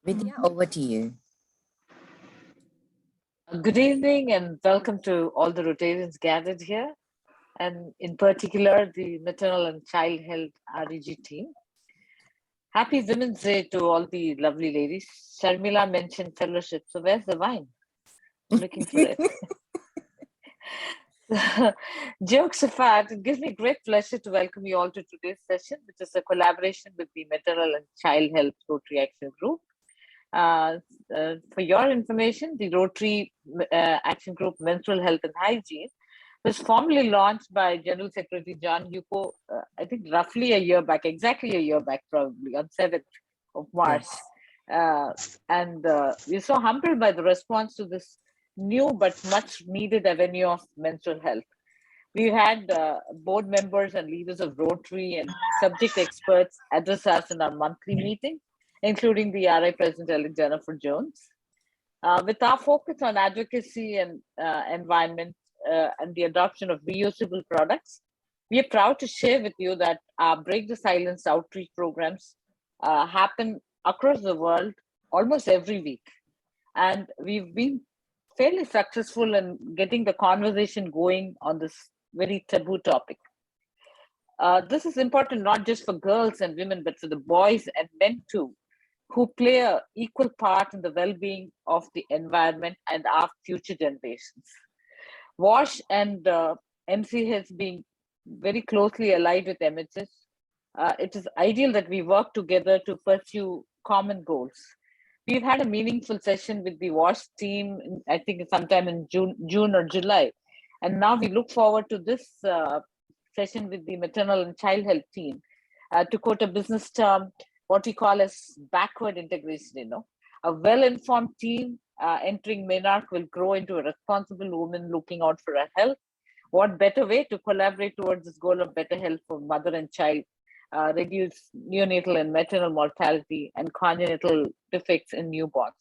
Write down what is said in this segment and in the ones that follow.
Vidya, over to you. Good evening and welcome to all the Rotarians gathered here, and in particular the Maternal and Child Health REG team. Happy Women's Day to all the lovely ladies. Sharmila mentioned fellowship, so where's the wine? I'm looking for it. Jokes apart, it gives me great pleasure to welcome you all to today's session, which is a collaboration with the Maternal and Child Health Rotary Action Group. For your information, the Rotary Action Group Menstrual Health and Hygiene was formally launched by General Secretary John Yuko, I think roughly a year back, exactly a year back, probably on 7th of March. Yes. We're so humbled by the response to this new but much needed avenue of menstrual health. We've had board members and leaders of Rotary and subject experts address us in our monthly meeting, including the RI President-elect Jennifer Jones. With our focus on advocacy and environment and the adoption of reusable products, we are proud to share with you that our Break the Silence outreach programs happen across the world almost every week. And we've been fairly successful in getting the conversation going on this very taboo topic. This is important not just for girls and women, but for the boys and men too, who play an equal part in the well-being of the environment and our future generations. WASH and MCH being very closely allied with MHS, it is ideal that we work together to pursue common goals. We've had a meaningful session with the WASH team, I think sometime in June or July. And now we look forward to this session with the Maternal and Child Health team. To quote a business term, what we call as backward integration, a well-informed team entering MENARC will grow into a responsible woman looking out for her health. What better way to collaborate towards this goal of better health for mother and child, reduce neonatal and maternal mortality and congenital defects in newborns.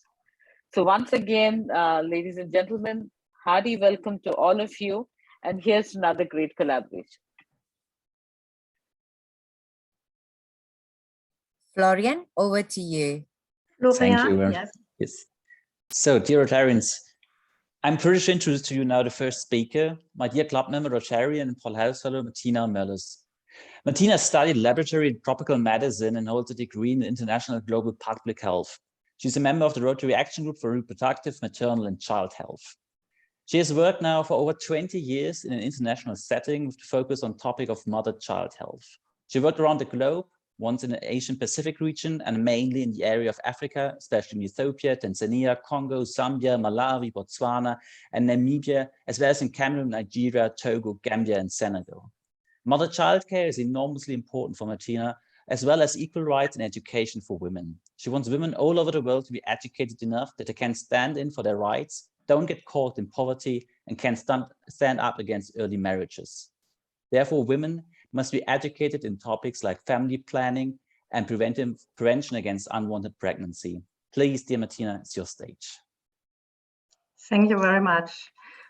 So once again, ladies and gentlemen, hearty welcome to all of you. And here's another great collaboration. Florian, over to you. Thank you. Yes. So, dear Rotarians, I'm pretty sure to introduce to you now the first speaker, my dear club member Rotarian and Paul House Fellow, Martina Möllers. Martina studied laboratory and tropical medicine and holds a degree in international global public health. She's a member of the Rotary Action Group for Reproductive, Maternal and Child Health. She has worked now for over 20 years in an international setting with the focus on topic of mother-child health. She worked around the globe, once in the Asian Pacific region and mainly in the area of Africa, especially in Ethiopia, Tanzania, Congo, Zambia, Malawi, Botswana, and Namibia, as well as in Cameroon, Nigeria, Togo, Gambia, and Senegal. Mother-child care is enormously important for Martina, as well as equal rights and education for women. She wants women all over the world to be educated enough that they can stand in for their rights, don't get caught in poverty, and can stand up against early marriages. Therefore, women must be educated in topics like family planning and prevention against unwanted pregnancy. Please, dear Martina, it's your stage. Thank you very much,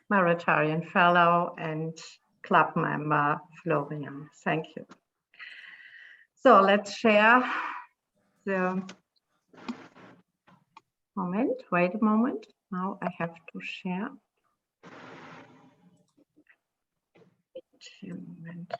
my Rotarian fellow and club member, Florian. Thank you. So let's share the moment. Wait a moment. Now I have to share. Wait a moment.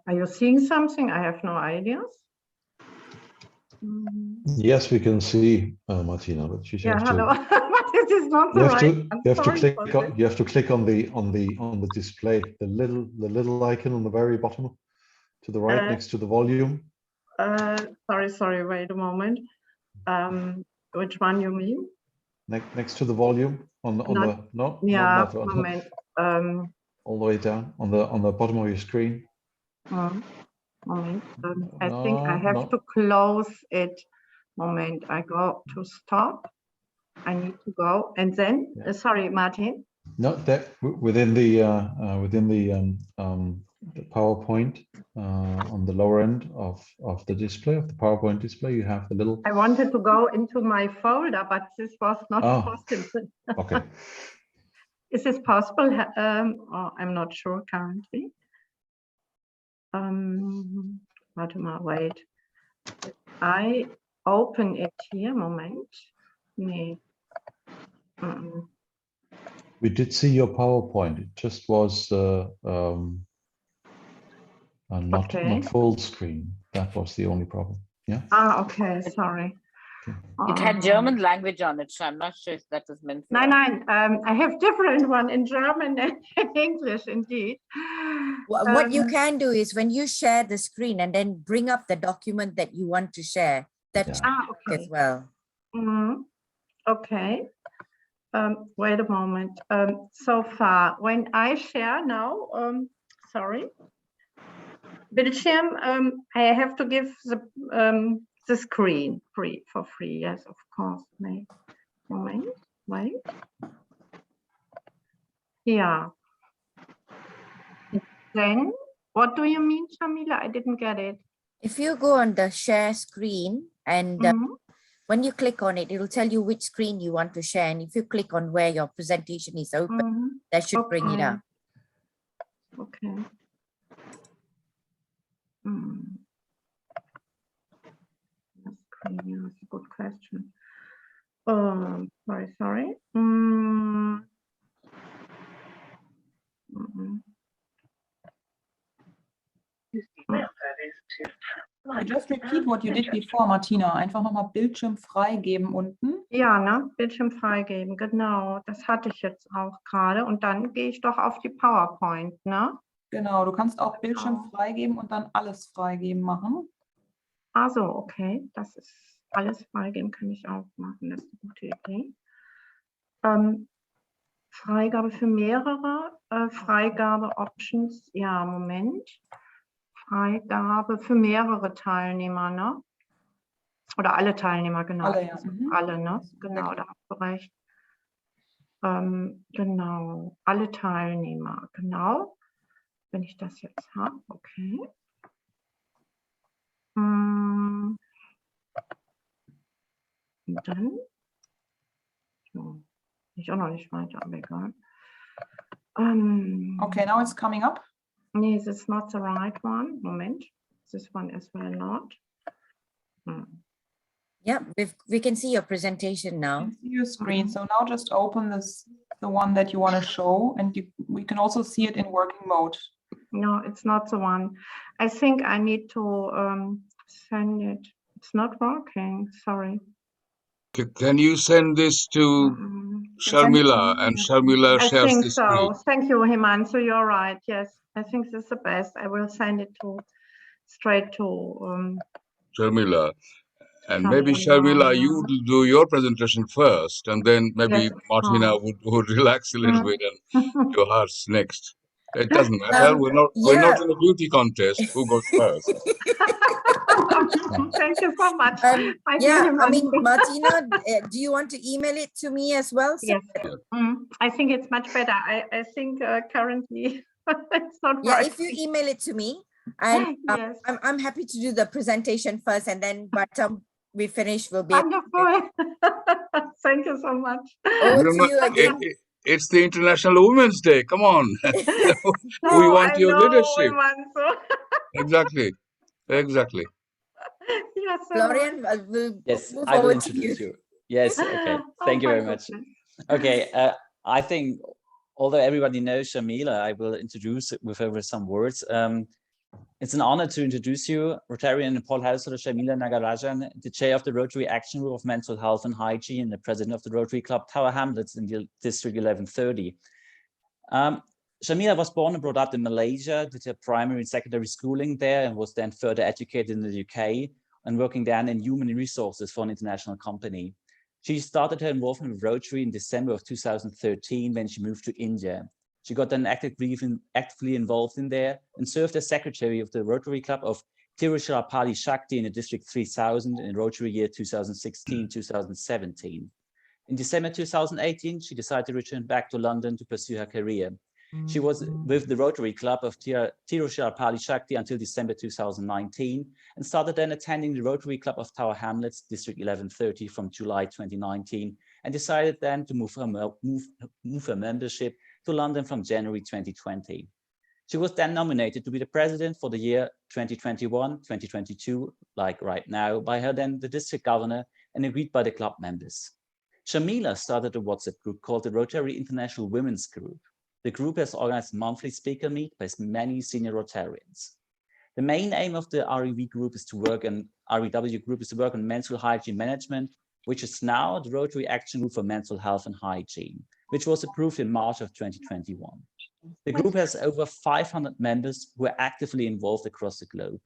Are you seeing something? I have no ideas. Yes, we can see Martina, but you have hello. to. But it is not the right. You have to click on the display, the little icon on the very bottom, to the right next to the volume. Sorry, wait a moment. Which one you mean? Next to the volume on the no, Yeah, not that one. moment. All the way down on the bottom of your screen. Moment. I think I have to close it. Moment. I go to stop. I need to go, and then sorry, Martin. No, that within the PowerPoint on the lower end of the display of the PowerPoint display, you have the little. I wanted to go into my folder, but this was not possible. Okay. Is this possible? I'm not sure currently. Wait. I open it here. Moment. Nee. We did see your PowerPoint. It just was not full screen. That was the only problem. Yeah. Okay. Sorry. Okay. It had German language on it, so I'm not sure if that was meant for. Nein. I have different one in German and in English, indeed. What you can do is when you share the screen and then bring up the document that you want to share, that okay. as well. Okay. Wait a moment. So far, when I share now, sorry, Bildschirm, I have to give the screen for free. Yes, of course. Moment, wait. Yeah. Then, what do you mean, Shamila? I didn't get it. If you go on the share screen and when you click on it, it will tell you which screen you want to share. And if you click on where your presentation is open, that should bring it up. Okay. That's a good question. Sorry. Just repeat what you did before, Martina. Einfach nochmal Bildschirm freigeben unten. Ja, ne? Bildschirm freigeben, genau. Das hatte ich jetzt auch gerade. Und dann gehe ich doch auf die PowerPoint, ne? Genau, du kannst auch Bildschirm freigeben und dann alles freigeben machen. Also, okay. Das ist alles freigeben, kann ich auch machen. Das ist eine gute Idee. Freigabe für mehrere. Freigabe Options. Ja, Moment. Freigabe für mehrere Teilnehmer, ne? Oder alle Teilnehmer, genau. Alle, ja. Alle, ne? Genau, da hast du recht. Genau, alle Teilnehmer, genau. Wenn ich das jetzt habe, okay. Und dann, so, ich auch noch nicht weiter, aber egal. Okay, now it's coming up. Nee, this is not the right one. Moment, this one as well not. Yeah, we can see your presentation now. You see your screen. So now just open the one that you want to show, and we can also see it in working mode. No, it's not the one. I think I need to send it. It's not working. Sorry. Can you send this to Sharmila, and Sharmila shares the screen? I think so. Thank you, Himanshu. You're right. Yes, I think this is the best. I will send it straight to Sharmila. And maybe Sharmila, you do your presentation first, and then maybe Martina would relax a little bit and do hers next. It doesn't matter. We're not in a beauty contest. Who goes first? Thank you so much. I mean, Martina, do you want to email it to me as well? Yes. I think it's much better. I think currently it's not working. Yeah, if you email it to me, and I'm happy to do the presentation first, and then by the time we finish, we'll be wonderful. Thank you so much. Over to you again. It's the International Women's Day. Come on. We want your leadership. Exactly. Yes, Florian, we'll move I will over introduce to you. Yes, okay. Thank you very much. Okay, I think, although everybody knows Sharmila, I will introduce with her with some words. It's an honor to introduce you, Rotarian Paul Hauser, Sharmila Nagarajan, the chair of the Rotary Action Group of Mental Health and Hygiene, and the president of the Rotary Club Tower Hamlets in the District 1130. Shamila was born and brought up in Malaysia, did her primary and secondary schooling there, and was then further educated in the UK and working then in human resources for an international company. She started her involvement with Rotary in December of 2013 when she moved to India. She got then actively involved in there and served as secretary of the Rotary Club of Tiruchirappalli Shakti in the District 3000 in Rotary year 2016-2017. In December 2018, she decided to return back to London to pursue her career. She was with the Rotary Club of Tiruchirappalli Shakti until December 2019 and started then attending the Rotary Club of Tower Hamlets, District 1130 from July 2019 and decided then to move her membership to London from January 2020. She was then nominated to be the president for the year 2021-2022, like right now, by her then the district governor and agreed by the club members. Shamila started a WhatsApp group called the Rotary International Women's Group. The group has organized monthly speaker meet by many senior Rotarians. The main aim of the REW group is to work on menstrual hygiene management, which is now the Rotary Action Group for Menstrual Health and Hygiene, which was approved in March of 2021. The group has over 500 members who are actively involved across the globe.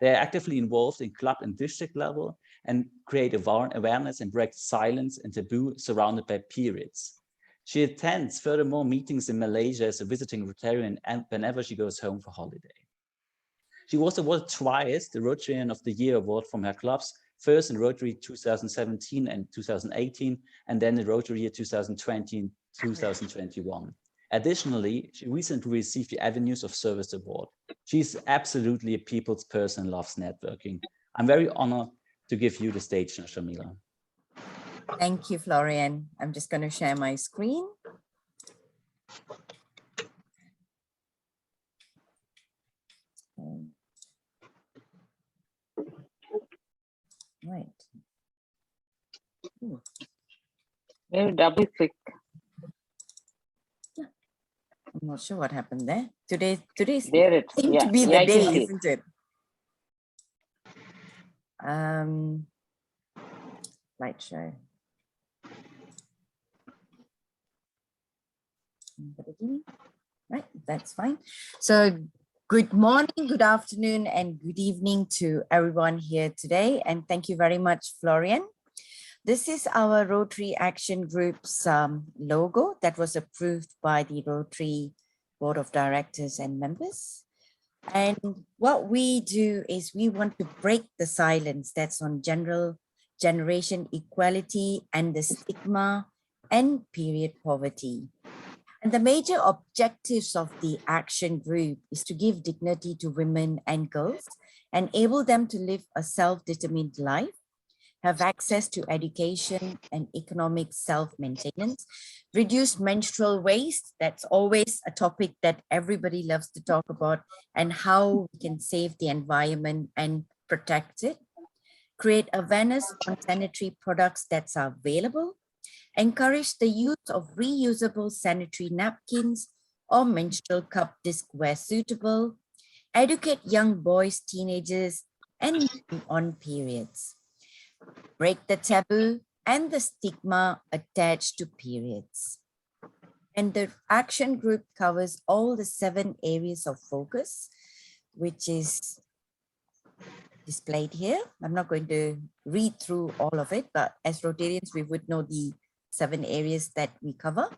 They are actively involved in club and district level and create awareness and break silence and taboo surrounded by periods. She attends furthermore meetings in Malaysia as a visiting Rotarian and whenever she goes home for holiday. She was awarded twice the Rotarian of the Year award from her clubs, first in Rotary 2017 and 2018, and then in Rotary year 2020 and 2021. Additionally, she recently received the Avenues of Service Award. She's absolutely a people's person and loves networking. I'm very honored to give you the stage now, Shamila. Thank you, Florian. I'm just going to share my screen. Right. Maybe double click. I'm not sure what happened there. Today's There it seemed to be the day, isn't it? Slideshow. Right, that's fine. So good morning, good afternoon, and good evening to everyone here today. And thank you very much, Florian. This is our Rotary Action Group's logo that was approved by the Rotary Board of Directors and members. And what we do is we want to break the silence that's on generation equality and the stigma and period poverty. And the major objectives of the action group is to give dignity to women and girls, enable them to live a self-determined life, have access to education and economic self-maintenance, reduce menstrual waste. That's always a topic that everybody loves to talk about, and how we can save the environment and protect it. Create awareness on sanitary products that are available. Encourage the use of reusable sanitary napkins or menstrual cup disc where suitable. Educate young boys, teenagers, and on periods. Break the taboo and the stigma attached to periods. And the action group covers all the 7 areas of focus, which is displayed here. I'm not going to read through all of it, but as Rotarians, we would know the 7 areas that we cover.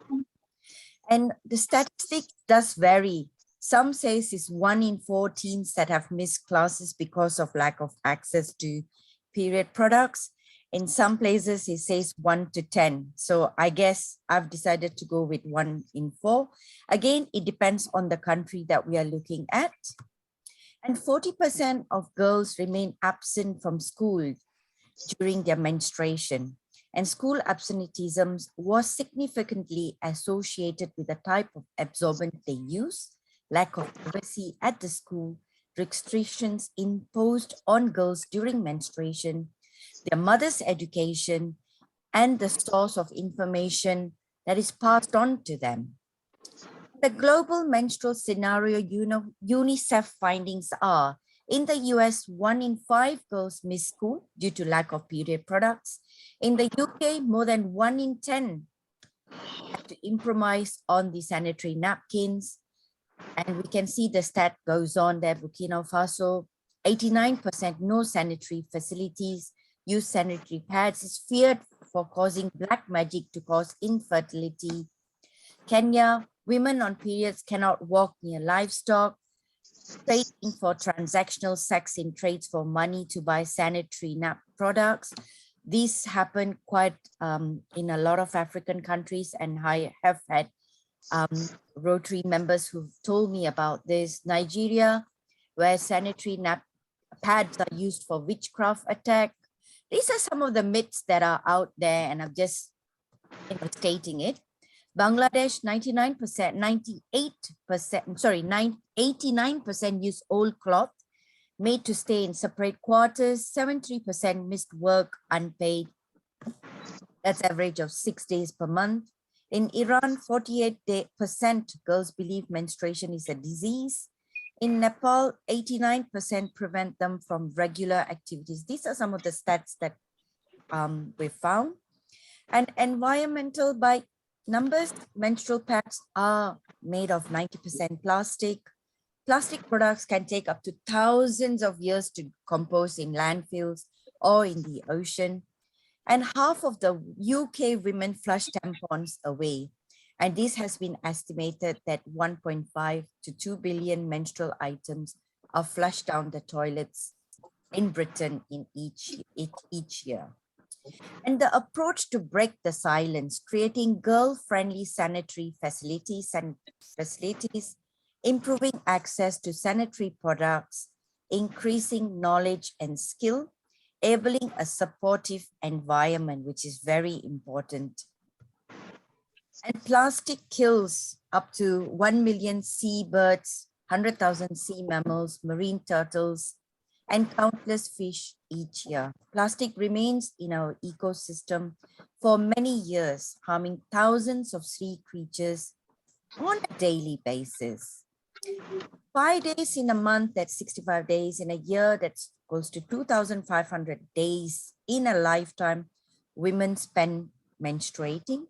And the statistics does vary. Some says it's 1 in 4 teens that have missed classes because of lack of access to period products. In some places, it says 1 to 10. So I guess I've decided to go with 1 in 4. Again, it depends on the country that we are looking at. And 40% of girls remain absent from school during their menstruation. And school absenteeism was significantly associated with the type of absorbent they use, lack of privacy at the school, restrictions imposed on girls during menstruation, their mother's education, and the source of information that is passed on to them. The global menstrual scenario UNICEF findings are, in the US, 1 in 5 girls miss school due to lack of period products. In the UK, more than 1 in 10 have to improvise on the sanitary napkins. And we can see the stat goes on there. Burkina Faso, 89% no sanitary facilities, use sanitary pads, is feared for causing black magic to cause infertility. Kenya, women on periods cannot walk near livestock, trading for transactional sex in trades for money to buy sanitary products. These happen quite in a lot of African countries, and I have had Rotary members who've told me about this. Nigeria, where sanitary pads are used for witchcraft attack. These are some of the myths that are out there, and I'm just stating it. Bangladesh, 89% use old cloth made to stay in separate quarters. 73% missed work unpaid. That's average of 6 days per month. In Iran, 48% girls believe menstruation is a disease. In Nepal, 89% prevent them from regular activities. These are some of the stats that we found. And environmental by numbers, menstrual pads are made of 90% plastic. Plastic products can take up to thousands of years to compose in landfills or in the ocean. And half of the UK women flush tampons away. And this has been estimated that 1.5 to 2 billion menstrual items are flushed down the toilets in Britain in each year. And the approach to break the silence, creating girl-friendly sanitary facilities, improving access to sanitary products, increasing knowledge and skill, enabling a supportive environment, which is very important. And plastic kills up to 1 million seabirds, 100,000 sea mammals, marine turtles, and countless fish each year. Plastic remains in our ecosystem for many years, harming thousands of sea creatures on a daily basis. 5 days in a month, that's 65 days. In a year, that's close to 2,500 days in a lifetime women spend menstruating.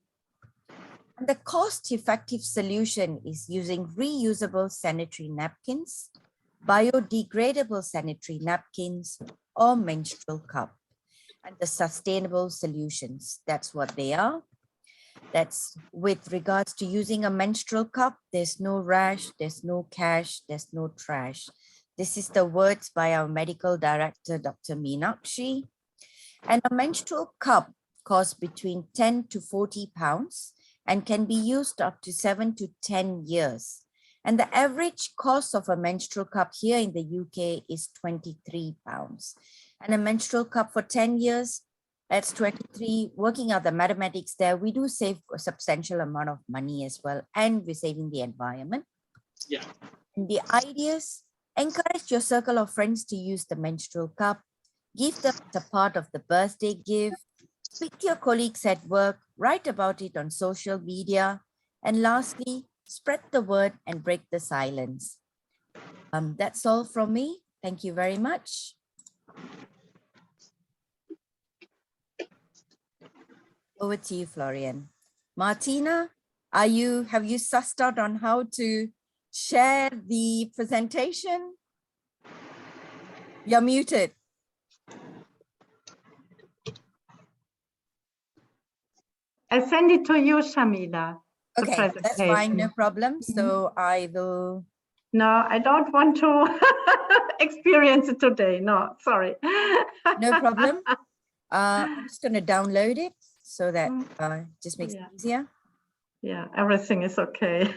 And the cost-effective solution is using reusable sanitary napkins, biodegradable sanitary napkins, or menstrual cup. And the sustainable solutions, that's what they are. That's with regards to using a menstrual cup, there's no rash, there's no cash, there's no trash. This is the words by our medical director, Dr. Meenakshi. And a menstrual cup costs between 10 to 40 pounds and can be used up to 7 to 10 years. And the average cost of a menstrual cup here in the UK is 23 pounds. And a menstrual cup for 10 years, that's 23. Working out the mathematics there, we do save a substantial amount of money as well, and we're saving the environment. Yeah. And the ideas, encourage your circle of friends to use the menstrual cup, give them the part of the birthday gift, speak to your colleagues at work, write about it on social media, and lastly, spread the word and break the silence. That's all from me. Thank you very much. Over to you, Florian. Martina, have you sussed out on how to share the presentation? You're muted. I send it to you, Shamila. Okay, that's fine, no problem. So I will. No, I don't want to experience it today. No, sorry. No problem. I'm just going to download it so that just makes it easier. Yeah, everything is okay.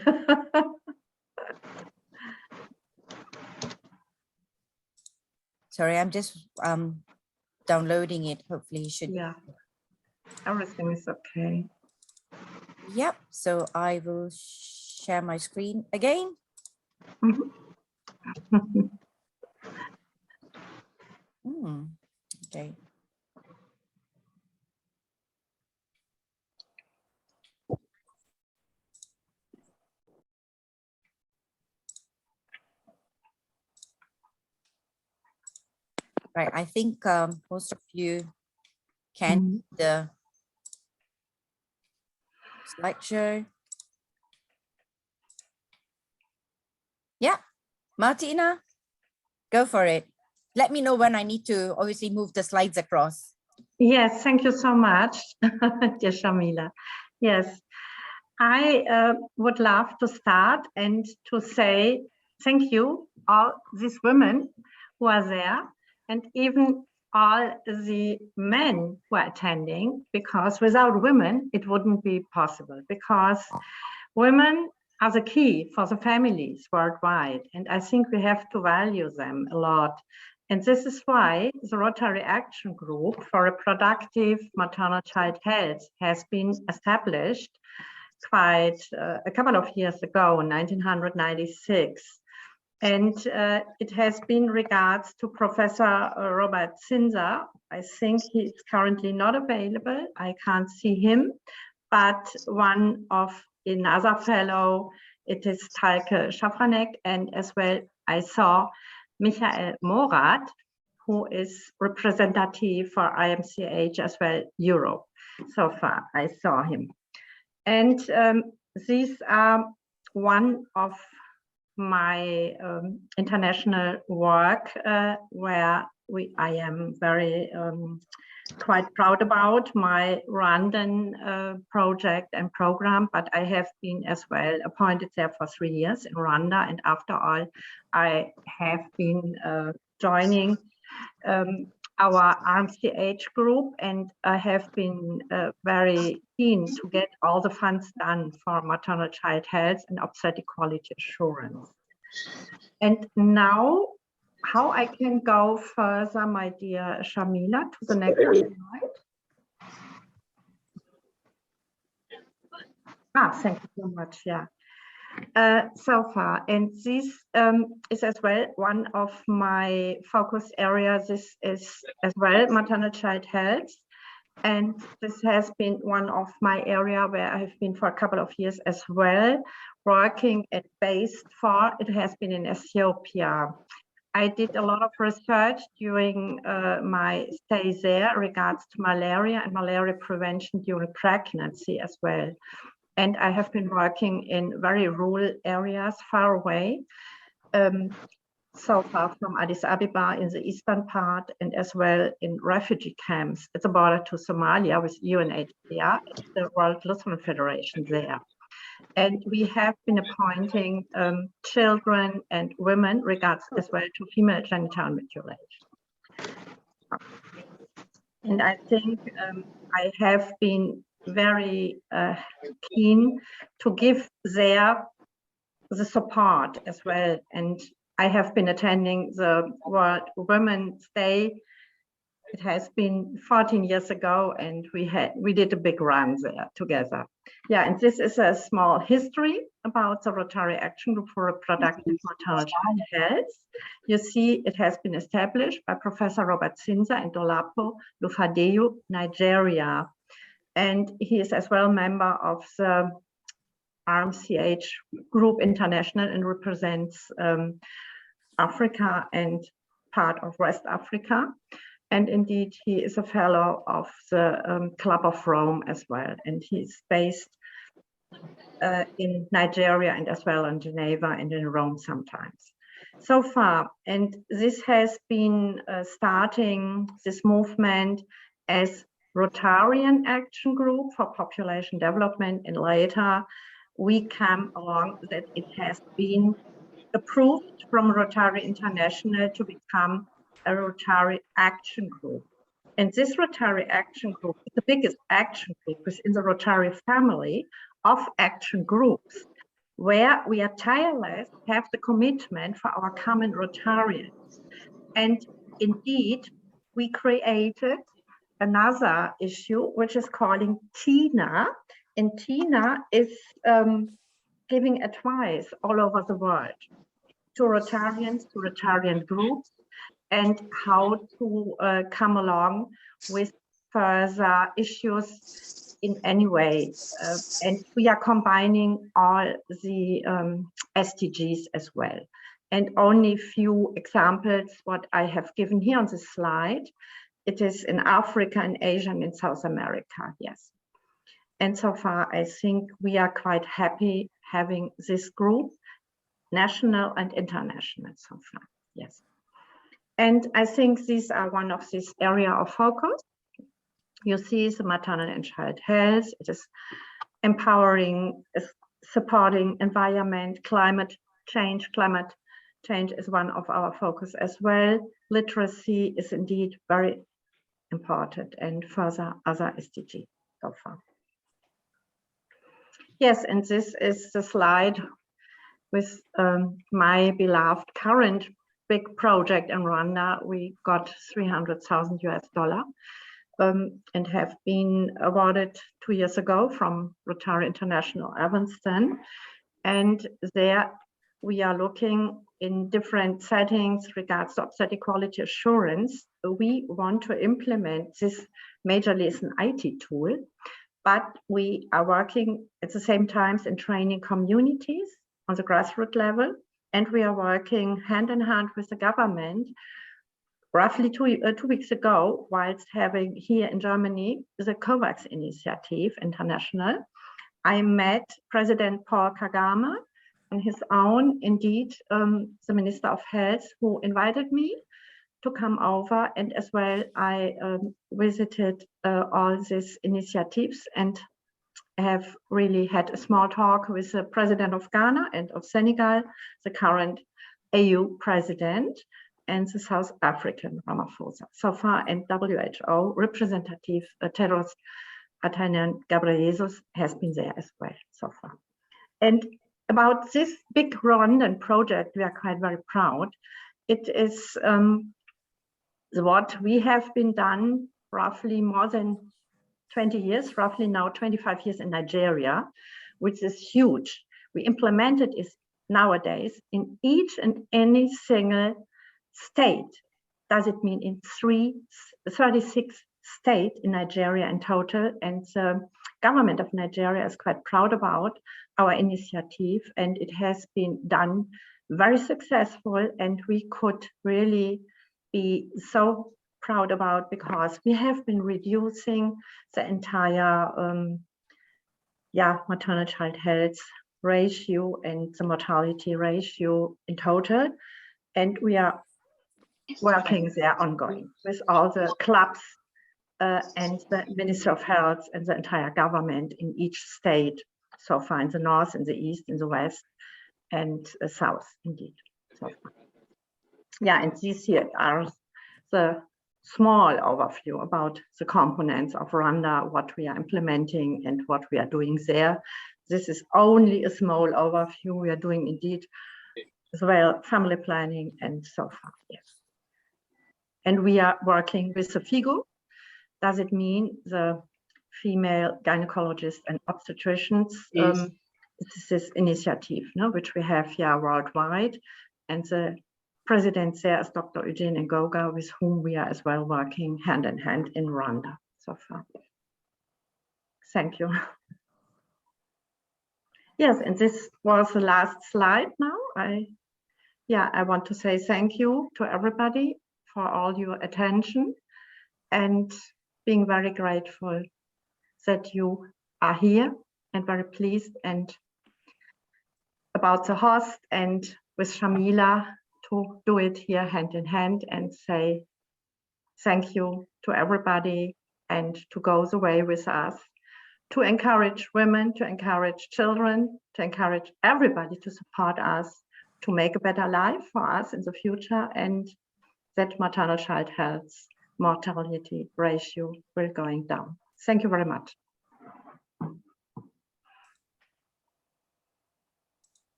Sorry, I'm just downloading it. Hopefully you should. Yeah, everything is okay. Yep, so I will share my screen again. Okay. Right, I think most of you can see the slideshow. Yeah, Martina, go for it. Let me know when I need to obviously move the slides across. Yes, thank you so much, dear Shamila. Yes, I would love to start and to say thank you all these women who are there, and even all the men who are attending, because without women it wouldn't be possible, because women are the key for the families worldwide, and I think we have to value them a lot. And this is why the Rotary Action Group for Reproductive Maternal-Child Health has been established quite a couple of years ago, in 1996. And it has been regards to Professor Robert Zinser. I think he is currently not available. I can't see him, but one of another fellow, it is Talke Schafranek, and as well I saw Michael Morat, who is representative for RMCH as well Europe. So far I saw him. And these are one of my international work where I am very quite proud about my Rwandan project and program, but I have been as well appointed there for 3 years in Rwanda, and after all I have been joining our RMCH group, and I have been very keen to get all the funds done for maternal child health and obstetric quality assurance. And now, how I can go further, my dear Shamila, to the next slide. Thank you so much, yeah. So far, and this is as well one of my focus areas. This is as well maternal child health, and this has been one of my area where I have been for a couple of years as well, working at based for. It has been in Ethiopia. I did a lot of research during my stay there regards to malaria and malaria prevention during pregnancy as well. And I have been working in very rural areas far away, so far from Addis Ababa in the eastern part, and as well in refugee camps at the border to Somalia with UNHCR, the World Lutheran Federation there. And we have been appointing children and women regards as well to female genital mutilation. And I think I have been very keen to give there the support as well. And I have been attending the World Women's Day. It has been 14 years ago, and we did a big run there together. Yeah, and this is a small history about the Rotary Action Group for Reproductive Maternal Child Health. You see, it has been established by Professor Robert Zinser in Dolapo, Lufadeyu, Nigeria. And he is as well member of the RMCH Group International and represents Africa and part of West Africa. And indeed, he is a fellow of the Club of Rome as well. And he's based in Nigeria and as well in Geneva and in Rome sometimes. So far, and this has been starting this movement as Rotarian Action Group for Population Development, and later we come along that it has been approved from Rotary International to become a Rotary Action Group. And this Rotary Action Group is the biggest action group within the Rotary family of action groups, where we are tireless, have the commitment for our common Rotarians. And indeed, we created another issue, which is calling TINA. And TINA is giving advice all over the world to Rotarians, to Rotarian groups, and how to come along with further issues in any way. And we are combining all the SDGs as well. And only few examples what I have given here on this slide. It is in Africa and Asia and in South America, yes. And so far, I think we are quite happy having this group. national and international so far. Yes. And I think these are one of these area of focus. You see the maternal and child health. It is empowering, supporting environment, climate change. Climate change is one of our focus as well. Literacy is indeed very important, and further other SDG so far. Yes, and this is the slide with my beloved current big project in Rwanda. We got $300,000 US and have been awarded 2 years ago from Rotary International Evanston. And there we are looking in different settings regards to obstetric quality assurance. We want to implement this majorly as an IT tool, but we are working at the same time in training communities on the grassroots level, and we are working hand in hand with the government. Roughly two weeks ago, whilst having here in Germany the COVAX initiative international, I met President Paul Kagame on his own, indeed, the Minister of Health, who invited me to come over, and as well I visited all these initiatives and have really had a small talk with the President of Ghana and of Senegal, the current AU President, and the South African Ramaphosa so far, and WHO representative Tedros Adhanom Ghebreyesus has been there as well so far. And about this big Rwandan project, we are quite very proud. It is what we have been done roughly more than 20 years, roughly now 25 years in Nigeria, which is huge. We implemented it nowadays in each and any single state. Does it mean in 36 states in Nigeria in total? And the government of Nigeria is quite proud about our initiative, and it has been done very successful, and we could really be so proud about, because we have been reducing the entire maternal child health ratio and the mortality ratio in total, and we are working there ongoing with all the clubs and the Minister of Health and the entire government in each state so far, in the north, in the east, in the west, and south, indeed. So far. Yeah, and these here are the small overview about the components of Rwanda, what we are implementing and what we are doing there. This is only a small overview. We are doing indeed as well family planning and so far, yes. And we are working with the FIGO. Does it mean the female gynecologists and obstetricians? This is this initiative, which we have here worldwide. And the president there is Dr. Eugene Ngoga, with whom we are as well working hand in hand in Rwanda so far. Thank you. Yes, and this was the last slide now. I want to say thank you to everybody for all your attention, and being very grateful that you are here, and very pleased and about the host and with Shamila to do it here hand in hand and say thank you to everybody, and to go the way with us, to encourage women, to encourage children, to encourage everybody to support us, to make a better life for us in the future, and that maternal child health mortality ratio will going down. Thank you very much.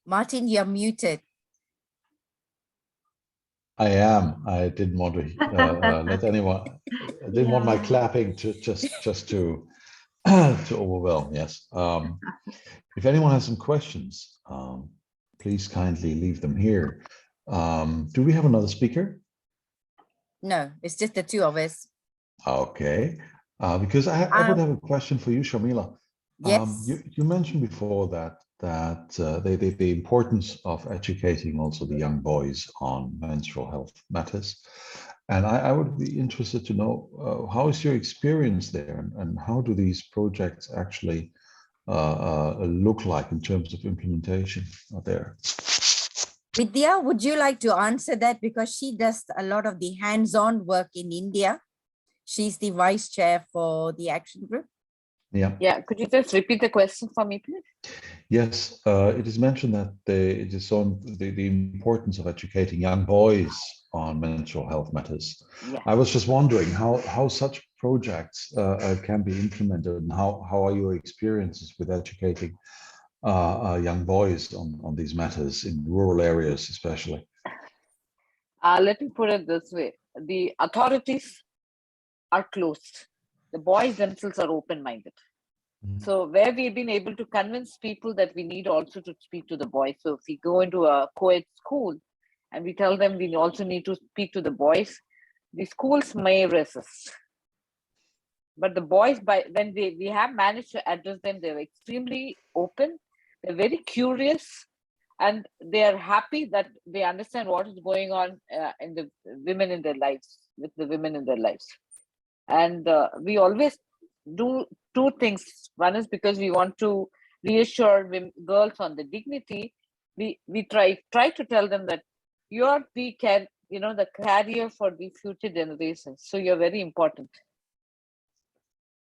Martin, you're muted. I am. I didn't want to let anyone. I didn't want my clapping to just to overwhelm. Yes. If anyone has some questions, please kindly leave them here. Do we have another speaker? No, it's just the two of us. Okay. Because I would have a question for you, Shamila. Yes. You mentioned before that the importance of educating also the young boys on menstrual health matters. And I would be interested to know how is your experience there, and how do these projects actually look like in terms of implementation there? Vidya, would you like to answer that? Because she does a lot of the hands-on work in India. She's the vice chair for the action group. Yeah, could you just repeat the question for me, please? Yes, it is mentioned that it is on the importance of educating young boys on menstrual health matters. Yeah. I was just wondering how such projects can be implemented, and how are your experiences with educating young boys on these matters in rural areas, especially? Let me put it this way: the authorities are closed. The boys themselves are open-minded. So where we've been able to convince people that we need also to speak to the boys. So if we go into a co-ed school and we tell them we also need to speak to the boys, the schools may resist. But the boys, when we have managed to address them, they're extremely open, they're very curious, and they are happy that they understand what is going on in the women in their lives, with the women in their lives. And we always do two things. One is because we want to reassure girls on the dignity. We try to tell them that you're the carrier for the future generations. So you're very important.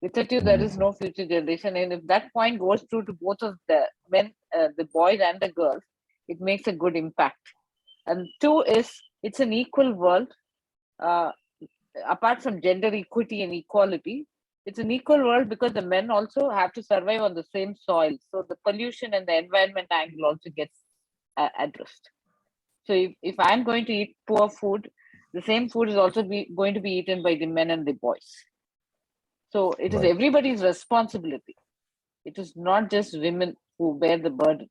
Without you, there is no future generation. And if that point goes through to both of the men, the boys and the girls, it makes a good impact. And two is, it's an equal world. Apart from gender equity and equality, it's an equal world because the men also have to survive on the same soil. So the pollution and the environment angle also gets addressed. So if I'm going to eat poor food, the same food is also going to be eaten by the men and the boys. So it is everybody's responsibility. It is not just women who bear the burden.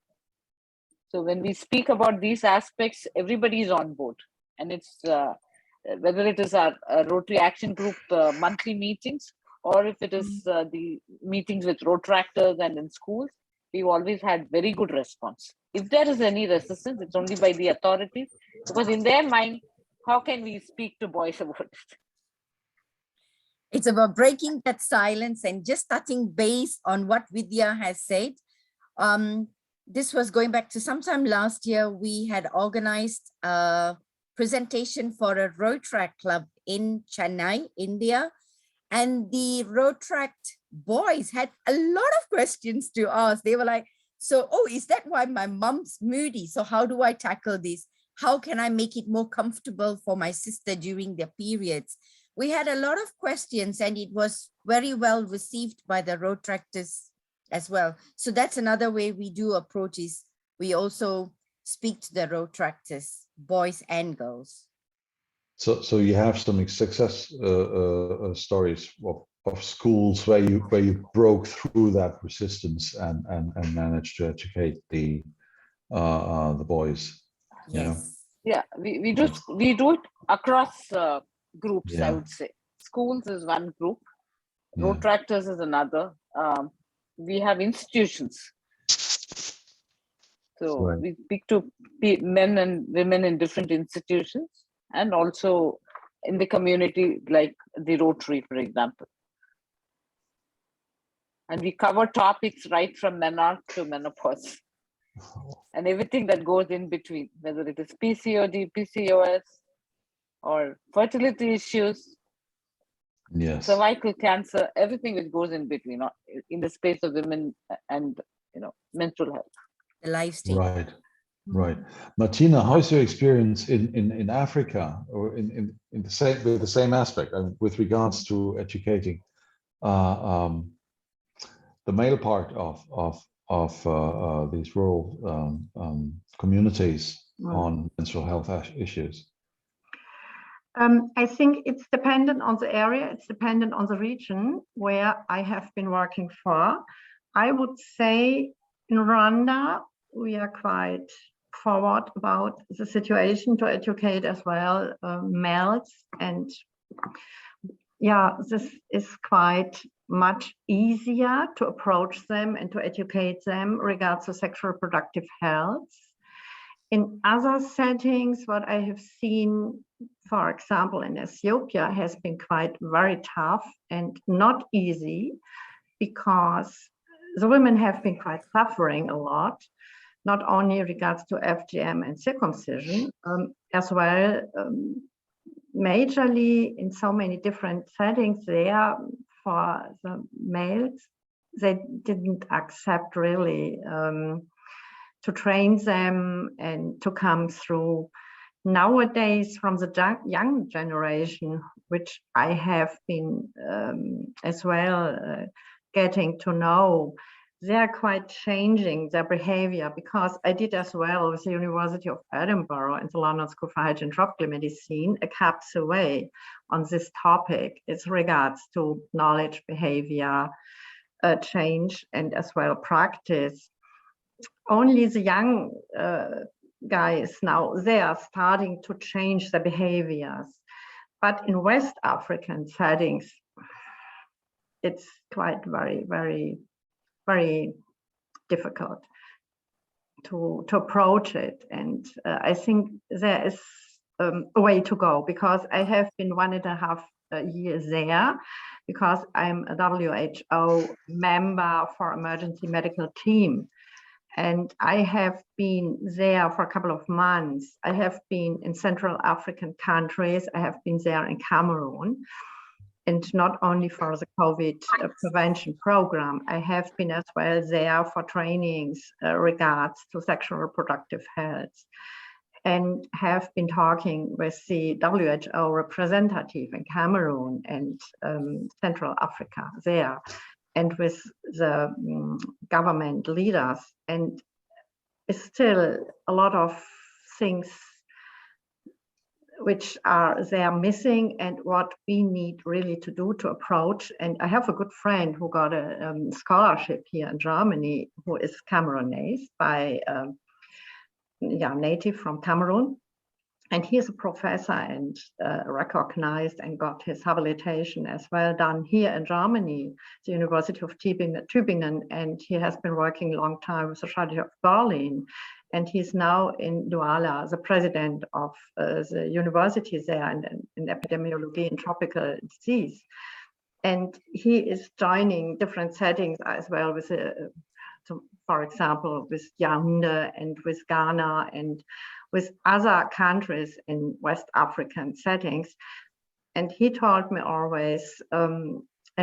So when we speak about these aspects, everybody is on board. And it's whether it is our Rotary Action Group monthly meetings, or if it is the meetings with Rotaractors and in schools, we've always had very good response. If there is any resistance, it's only by the authorities, because in their mind, how can we speak to boys about it? It's about breaking that silence and just touching base on what Vidya has said. This was going back to sometime last year. We had organized a presentation for a Rotary club in Chennai, India. And the Rotary boys had a lot of questions to ask. They were like, so, is that why my mom's moody? So how do I tackle this? How can I make it more comfortable for my sister during their periods? We had a lot of questions, and it was very well received by the Rotaractors as well. So that's another way we do approach is we also speak to the Rotaractors, boys and girls. So you have some success stories of schools where you broke through that resistance and managed to educate the boys. Yes. Yeah, we do it across groups. Yeah. I would say schools is one group, Rotaractors is another. We have institutions. So we speak to men and women in different institutions, and also in the community, like the Rotary, for example. And we cover topics right from menarche to menopause and everything that goes in between, whether it is PCOD, PCOS, or fertility issues, cervical cancer, everything which goes in between, in the space of women and menstrual health. The life stage. Right. Martina, how's your experience in Africa, or in the same, with the same aspect, with regards to educating the male part of these rural communities on menstrual health issues? I think it's dependent on the area, it's dependent on the region where I have been working for. I would say in Rwanda, we are quite forward about the situation to educate as well males, and this is quite much easier to approach them and to educate them regards to sexual reproductive health. in other settings, what I have seen, for example, in Ethiopia, has been quite very tough and not easy, because the women have been quite suffering a lot, not only regards to FGM and circumcision, as well, majorly in so many different settings there for the males, they didn't accept really to train them and to come through. Nowadays, from the young generation, which I have been as well getting to know, they're quite changing their behavior, because I did as well with the University of Edinburgh and the London School for Hygiene and Tropical Medicine a CAPS away on this topic as regards to knowledge, behavior, change, and as well practice. Only the young guys now, they are starting to change their behaviors. But in West African settings, it's quite very, very, very difficult to approach it. And I think there is a way to go, because I have been 1.5 years there, because I'm a WHO member for emergency medical team. And I have been there for a couple of months. I have been in Central African countries. I have been there in Cameroon. And not only for the COVID prevention program, I have been as well there for trainings regards to sexual reproductive health, and have been talking with the WHO representative in Cameroon and Central Africa there, and with the government leaders. And it's still a lot of things which are there missing, and what we need really to do to approach. And I have a good friend who got a scholarship here in Germany, who is Cameroonese by native from Cameroon. And he is a professor and recognized, and got his habilitation as well done here in Germany, the University of Tübingen. And he has been working a long time with the Charité of Berlin. And he's now in Douala, the president of the university there in epidemiology and tropical disease. And he is joining different settings as well with, for example, with Yaoundé and with Ghana and with other countries in West African settings. And he told me always, and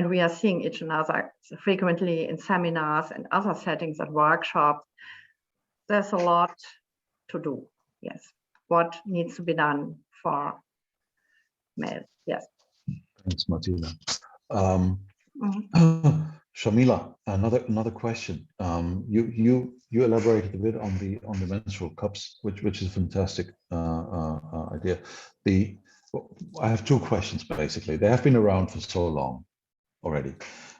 we are seeing each other frequently in seminars and other settings at workshops, there's a lot to do. Yes. What needs to be done for males? Yes. Thanks, Martina. Shamila, another question. You elaborated a bit on the menstrual cups, which is a fantastic idea. I have two questions basically. They have been around for so long already.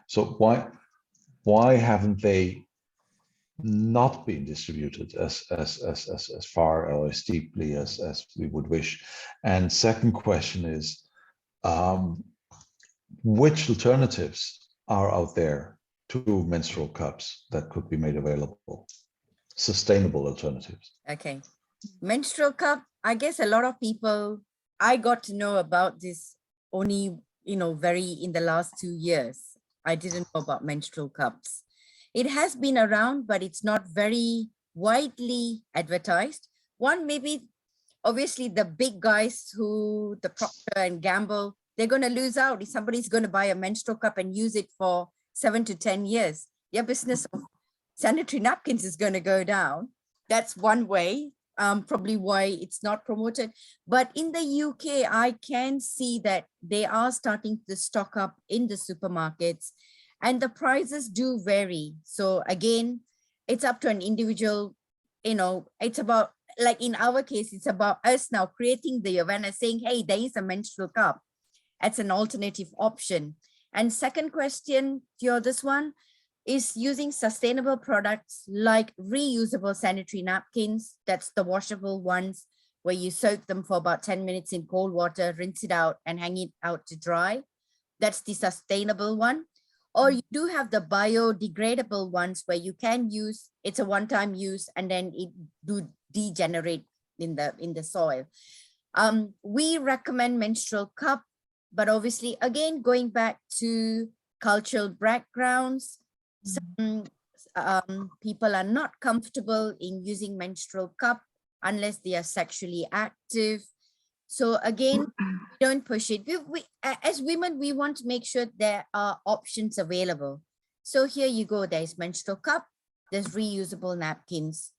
So why haven't they not been distributed as far or as deeply as we would wish? And second question is, which alternatives are out there to menstrual cups that could be made available? Sustainable alternatives. Okay. Menstrual cup, I guess a lot of people, I got to know about this only, very in the last 2 years. I didn't know about menstrual cups. It has been around, but it's not very widely advertised. One, maybe, obviously the big guys who, the Procter and Gamble, they're going to lose out if somebody's going to buy a menstrual cup and use it for 7 to 10 years. Their business of sanitary napkins is going to go down. That's one way, probably why it's not promoted. But in the UK, I can see that they are starting to stock up in the supermarkets, and the prices do vary. So again, it's up to an individual, it's about, like in our case, it's about us now creating the awareness, saying, hey, there is a menstrual cup. That's an alternative option. And second question, this one is using sustainable products like reusable sanitary napkins. That's the washable ones where you soak them for about 10 minutes in cold water, rinse it out and hang it out to dry. That's the sustainable one. Or you do have the biodegradable ones where you can use, it's a one-time use, and then it do degenerate in the soil. We recommend menstrual cup, but obviously, again, going back to cultural backgrounds, some people are not comfortable in using menstrual cup unless they are sexually active. So again, don't push it. We as women, we want to make sure there are options available. So here you go, there's menstrual cup, there's reusable napkins.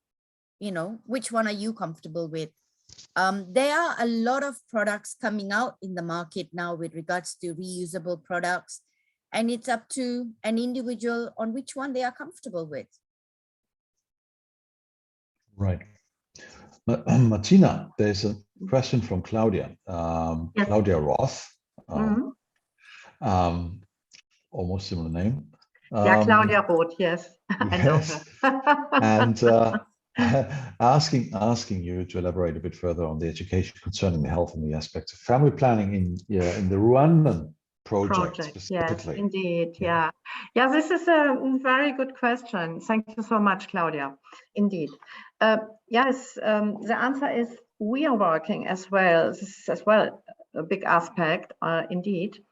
You know, which one are you comfortable with? There are a lot of products coming out in the market now with regards to reusable products, and it's up to an individual on which one they are comfortable with. Right. Martina, there's a question from Claudia. Yes. Claudia Roth. Almost similar name. Yeah, Claudia Roth, yes. Yes. And asking you to elaborate a bit further on the education concerning the health and the aspects of family planning in the Rwandan project specifically. Yes, indeed. Yeah. This is a very good question. Thank you so much, Claudia. Indeed. Yes, the answer is we are working as well. This is as well a big aspect, indeed,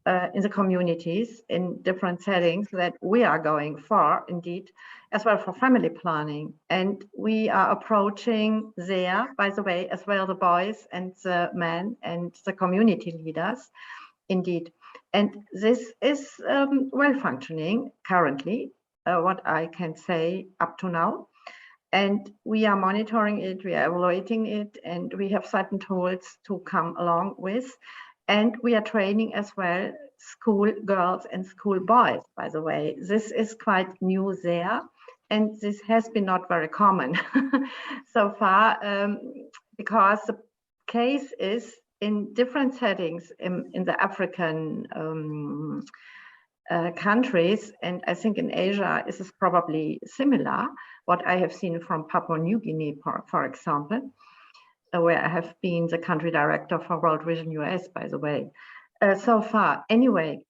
in the communities in different settings that we are going for, indeed, as well for family planning. And we are approaching there, by the way, as well the boys and the men and the community leaders, indeed. And this is well functioning currently, what I can say up to now. And we are monitoring it, we are evaluating it, and we have certain tools to come along with. And we are training as well school girls and school boys, by the way. This is quite new there, and this has been not very common so far, because the case is in different settings in the African countries, and I think in Asia this is probably similar, what I have seen from Papua New Guinea, for example, where I have been the country director for World Vision US, by the way, so far. Anyway,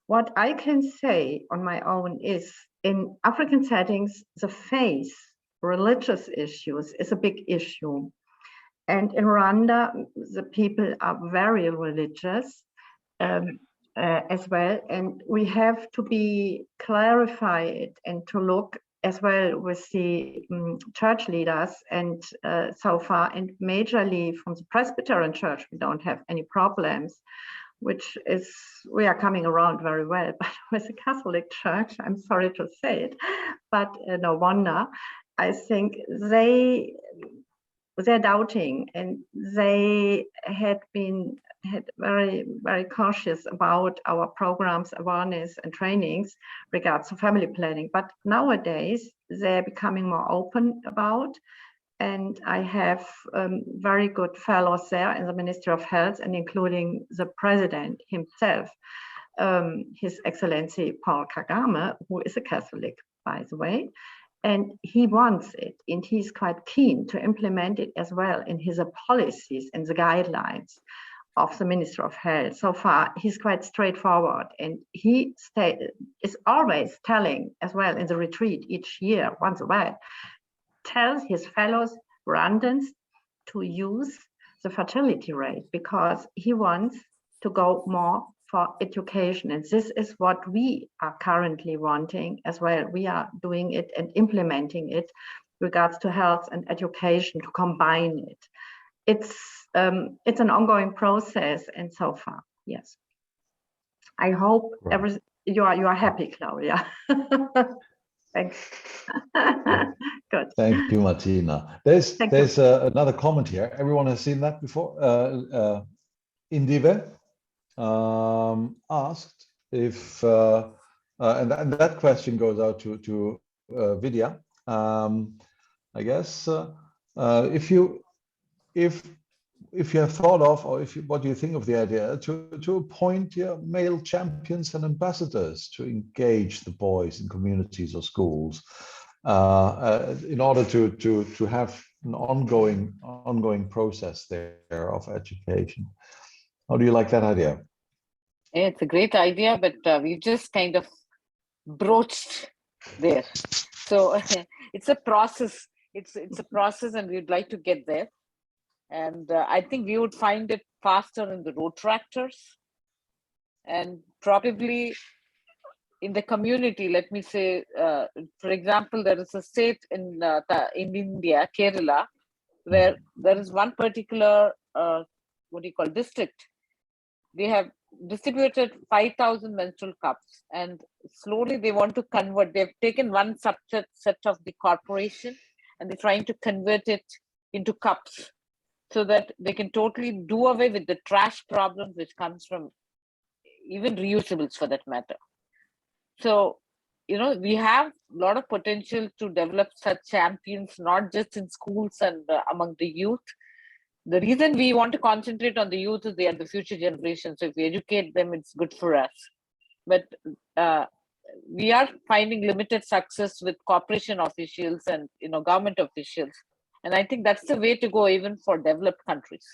what I can say on my own is in African settings, the faith, religious issues is a big issue. And in Rwanda, the people are very religious as well. And we have to be clarified and to look as well with the church leaders, and so far, and majorly from the Presbyterian Church, we don't have any problems, which is, we are coming around very well. But with the Catholic Church, I'm sorry to say it, but no wonder. I think they're doubting, and they had very, very cautious about our programs, awareness and trainings regards to family planning. But nowadays they're becoming more open about, and I have very good fellows there in the Ministry of Health, and including the president himself, His Excellency Paul Kagame, who is a Catholic, by the way. And he wants it, and he's quite keen to implement it as well in his policies and the guidelines of the Minister of Health. So far, he's quite straightforward, and he is always telling as well in the retreat each year, once a while, tells his fellows Rwandans to use the fertility rate, because he wants to go more for education. And this is what we are currently wanting as well. We are doing it and implementing it regards to health and education, to combine it. It's an ongoing process, and so far, yes. I hope you are happy, Claudia. Thanks. Good. Thank you, Martina. There's another comment here. Everyone has seen that before. Indive asked if, and that question goes out to Vidya. I guess if you have thought of, or what do you think of the idea to appoint male champions and ambassadors to engage the boys in communities or schools in order to have an ongoing process there of education? How do you like that idea? It's a great idea, but we've just kind of broached there. So it's a process. it's a process, and we'd like to get there. And I think we would find it faster in the road tractors, and probably in the community. Let me say, for example, there is a state in India, Kerala, where there is one particular district. They have distributed 5,000 menstrual cups, and slowly they want to convert. They've taken one subset of the corporation, and they're trying to convert it into cups, so that they can totally do away with the trash problem which comes from even reusables, for that matter. So, we have a lot of potential to develop such champions, not just in schools and among the youth. The reason we want to concentrate on the youth is they are the future generation. So if we educate them, it's good for us. But we are finding limited success with corporation officials and government officials. And I think that's the way to go, even for developed countries.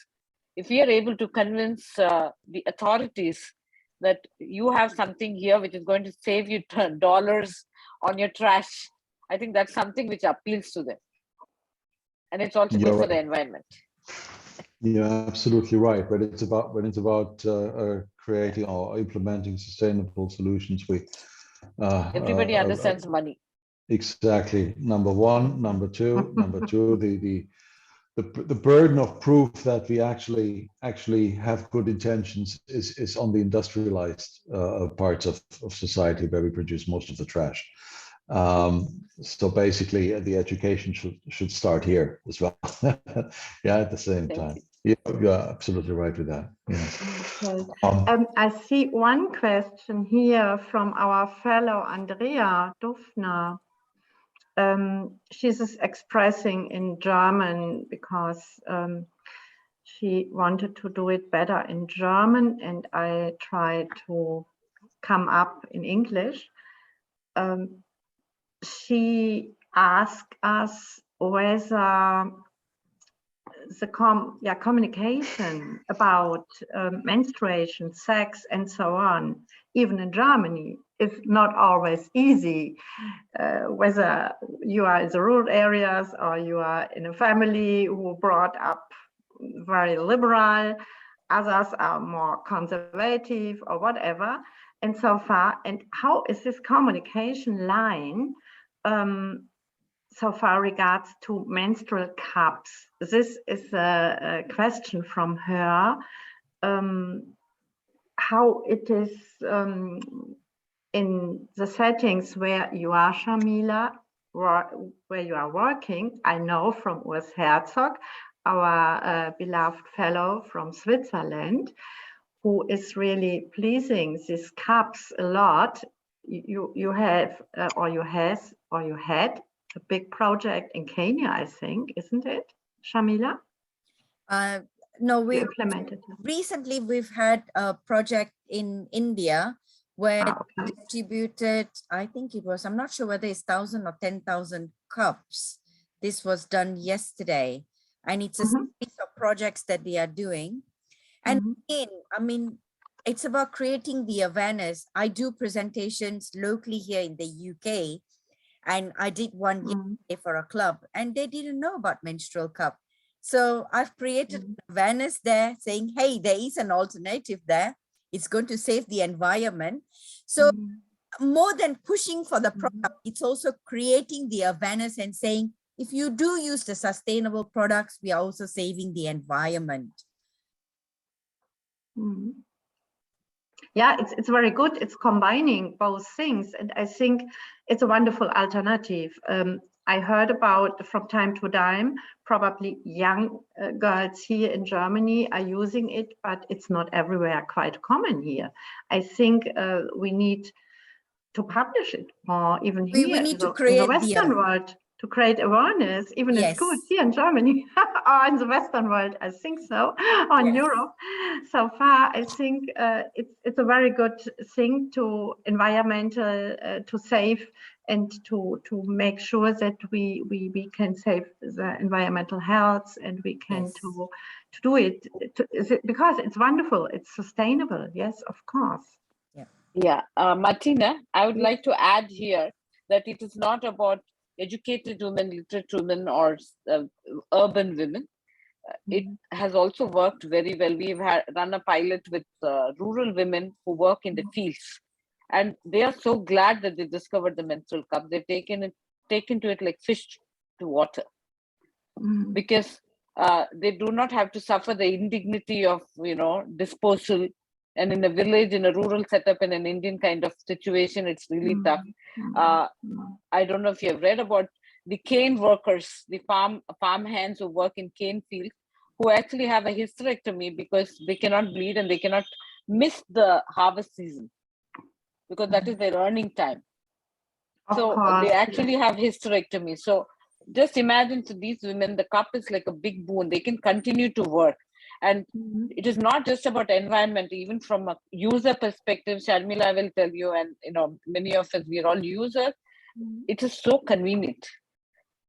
If we are able to convince the authorities that you have something here which is going to save you dollars on your trash, I think that's something which appeals to them. And it's also good for the environment. You're absolutely right. When it's about creating or implementing sustainable solutions, everybody understands money. Exactly. Number one, number two, the burden of proof that we actually have good intentions is on the industrialized parts of society where we produce most of the trash. So basically, the education should start here as well. Yeah, at the same time. You're absolutely right with that. Yes. Okay. I see one question here from our fellow Andrea Dufner. She's expressing in German because she wanted to do it better in German, and I tried to come up in English. She asked us whether the communication about menstruation, sex, and so on, even in Germany, is not always easy. Whether you are in the rural areas or you are in a family who brought up very liberal, others are more conservative or whatever, and so far. And how is this communication line so far regards to menstrual cups? This is a question from her. How it is in the settings where you are, Shamila, where you are working. I know from Urs Herzog, our beloved fellow from Switzerland, who is really pleasing these cups a lot. You have, or you had a big project in Kenya, I think, isn't it, Shamila? No, we implemented. Recently we've had a project in India where we distributed, I think it was, I'm not sure whether it's 1,000 or 10,000 cups. This was done yesterday, and it's a series of projects that they are doing. And again, I mean, it's about creating the awareness. I do presentations locally here in the UK, and I did one yesterday for a club, and they didn't know about menstrual cup. So I've created awareness there, saying, hey, there is an alternative there. It's going to save the environment. So more than pushing for the product, it's also creating the awareness and saying, if you do use the sustainable products, we are also saving the environment. Yeah, it's very good. It's combining both things. And I think it's a wonderful alternative. I heard about from time to time, probably young girls here in Germany are using it, but it's not everywhere quite common here. I think we need to publish it more, even here we need in to create the Western world, to create awareness, even in schools here in Germany or in the Western world, I think so, or in Europe. So far, I think it's a very good thing to environmental, to save and to make sure that we can save the environmental health, and we can to do it because it's wonderful, it's sustainable. Yes, of course. Yeah, Martina, I would like to add here that it is not about educated women, literate women, or urban women. It has also worked very well. We've run a pilot with rural women who work in the fields, and they are so glad that they discovered the menstrual cup. They've taken to it like fish to water, because they do not have to suffer the indignity of disposal. And in a village, in a rural setup, in an Indian kind of situation, it's really tough. I don't know if you have read about the cane workers, the farm hands who work in cane fields, who actually have a hysterectomy because they cannot bleed and they cannot miss the harvest season, because that is their earning time. So they actually have hysterectomy. So just imagine, to these women, the cup is like a big boon. They can continue to work. And it is not just about environment, even from a user perspective. Sharmila will tell you, and many of us, we're all users. It is so convenient.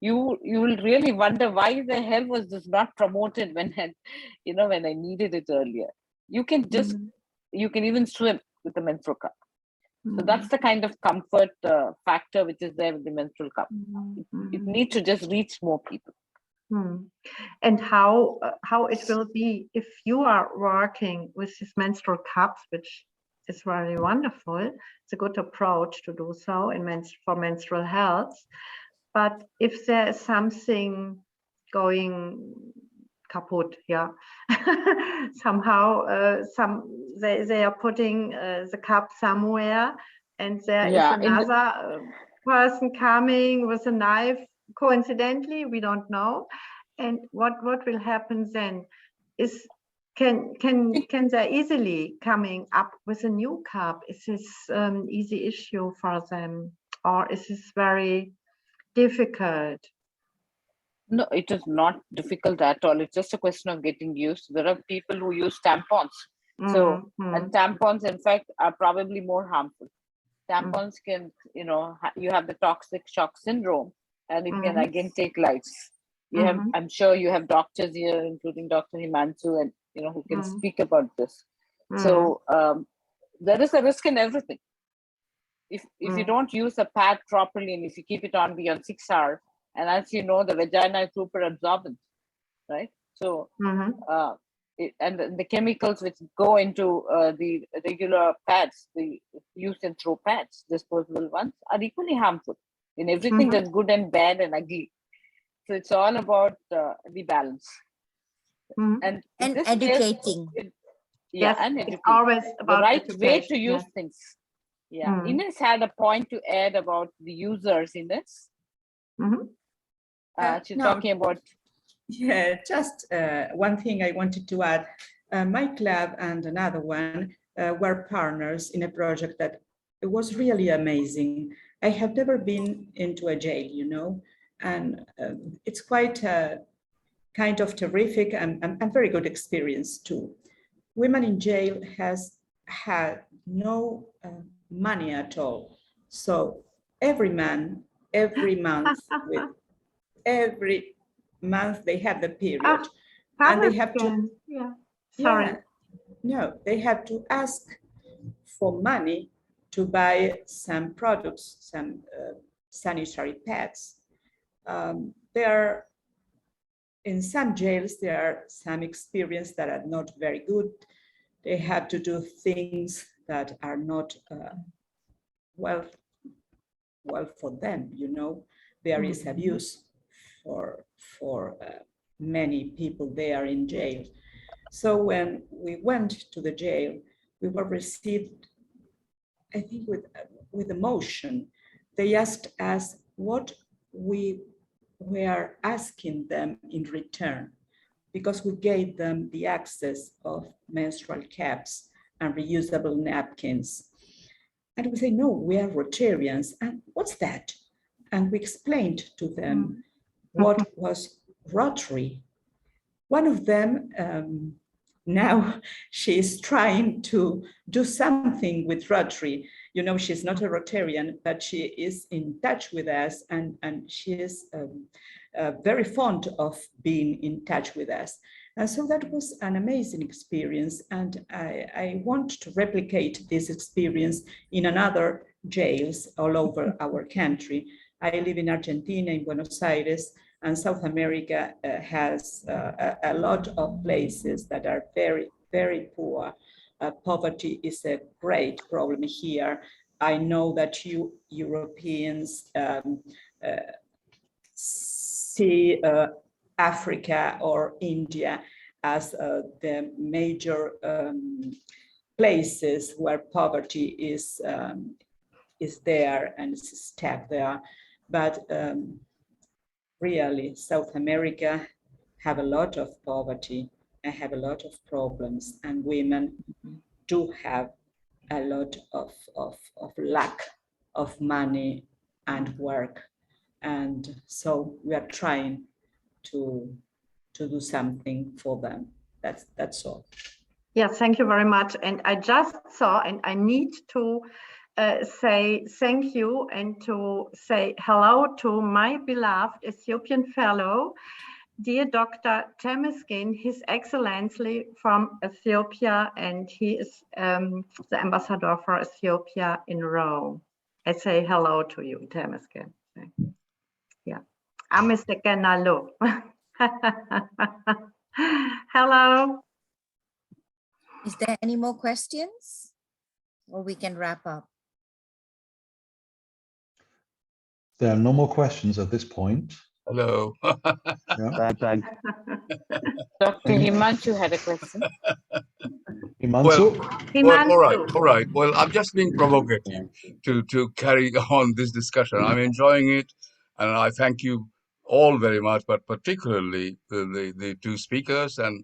You will really wonder, why the hell was this not promoted when I needed it earlier. You can even swim with the menstrual cup. So that's the kind of comfort factor which is there with the menstrual cup. It needs to just reach more people. And how it will be if you are working with these menstrual cups, which is very wonderful. It's a good approach to do so for menstrual health. But if there is something going kaput, somehow they are putting the cup somewhere, and there is another person coming with a knife. Coincidentally, we don't know. And what will happen then? Can they easily coming up with a new cup? Is this easy issue for them, or is this very difficult? No, it is not difficult at all. It's just a question of getting used. There are people who use tampons. So, and tampons, in fact, are probably more harmful. Tampons can, you have the toxic shock syndrome, and it can again take lives. I'm sure you have doctors here, including Dr. Himanshu, and who can speak about this. So there is a risk in everything. If you don't use a pad properly, and if you keep it on beyond 6 hours, and as you know, the vagina is super absorbent, right? So and the chemicals which go into the regular pads, the use and throw pads, disposable ones, are equally harmful in everything that's good and bad and ugly. So it's all about the balance. And educating. And educating. It's always about the right education. way to use things. Ines had a point to add about the users, Ines. She's talking about. Yeah, just one thing I wanted to add. My club and another one were partners in a project that it was really amazing. I have never been into a jail, and it's quite a kind of terrific and very good experience too. Women in jail has had no money at all. So every month, with every month they have the period, and they have to. They have to ask for money to buy some products, some sanitary pads. In some jails, there are some experiences that are not very good. They have to do things that are not well for them. There is abuse for many people there in jail. So when we went to the jail, we were received, I think, with emotion. They asked us what we were asking them in return, because we gave them the access of menstrual caps and reusable napkins. And we say, no, we are Rotarians. And what's that? And we explained to them what was Rotary. One of them, now she's trying to do something with Rotary. She's not a Rotarian, but she is in touch with us, and she is very fond of being in touch with us. And so that was an amazing experience, and I want to replicate this experience in another jails all over our country. I live in Argentina, in Buenos Aires, and South America has a lot of places that are very, very poor. Poverty is a great problem here. I know that you Europeans see Africa or India as the major places where poverty is there and is stuck there. But really, South America have a lot of poverty and have a lot of problems, and women do have a lot of lack of money and work. And so we are trying to do something for them. That's all. Yeah, thank you very much. And I just saw, and I need to say thank you and to say hello to my beloved Ethiopian fellow, dear Dr. Temesgen, His Excellency from Ethiopia, and he is the ambassador for Ethiopia in Rome. I say hello to you, Temesgen. Yeah, I'm Mr. Genalo. Hello. Is there any more questions? Or we can wrap up? There are no more questions at this point. Hello. Yeah. Dr. Himanshu had a question. Himanshu? Well, all right. Well, I'm just being provocative to carry on this discussion. I'm enjoying it, and I thank you all very much, but particularly the two speakers. And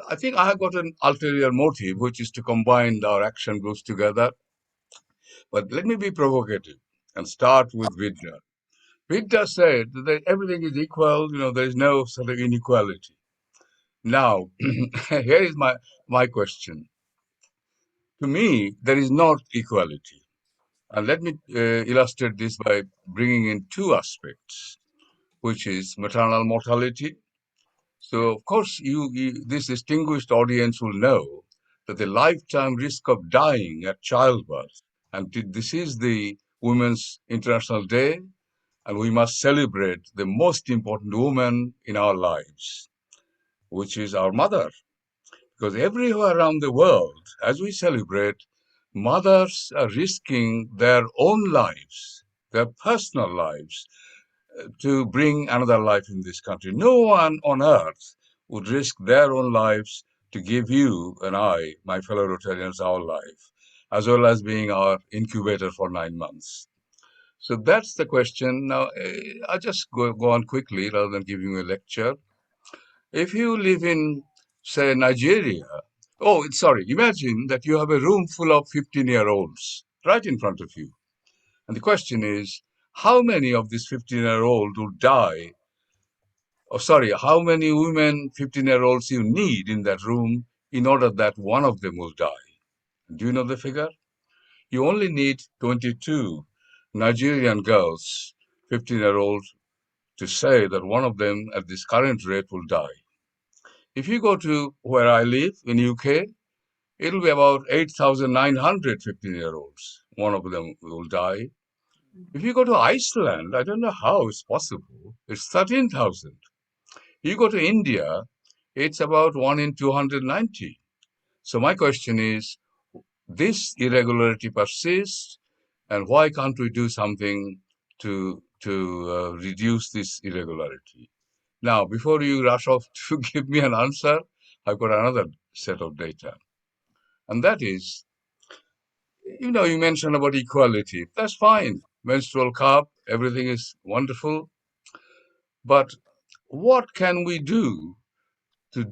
I think I have got an ulterior motive, which is to combine our action groups together. But let me be provocative and start with Vidya. Vidya said that everything is equal, there is no sort of inequality. Now, here is my question. To me, there is not equality. And let me illustrate this by bringing in two aspects, which is maternal mortality. So, of course, this distinguished audience will know that the lifetime risk of dying at childbirth, and this is the Women's International Day, and we must celebrate the most important woman in our lives, which is our mother. Because everywhere around the world, as we celebrate, mothers are risking their own lives, their personal lives, to bring another life in this country. No one on earth would risk their own lives to give you and I, my fellow Rotarians, our life, as well as being our incubator for 9 months. So that's the question. Now, I'll just go on quickly rather than giving you a lecture. If you live in, say, Nigeria, imagine that you have a room full of 15-year-olds right in front of you. And the question is, how many of these 15-year-olds will die? How many women 15-year-olds you need in that room in order that one of them will die? Do you know the figure? You only need 22 Nigerian girls, 15-year-olds, to say that one of them at this current rate will die. If you go to where I live in UK, it'll be about 8,900 15-year-olds. One of them will die. If you go to Iceland, I don't know how it's possible. It's 13,000. You go to India, it's about 1 in 290. So my question is, this irregularity persists, and why can't we do something to reduce this irregularity? Now, before you rush off to give me an answer, I've got another set of data. And that is, you mentioned about equality. That's fine. Menstrual cup, everything is wonderful. But what can we do to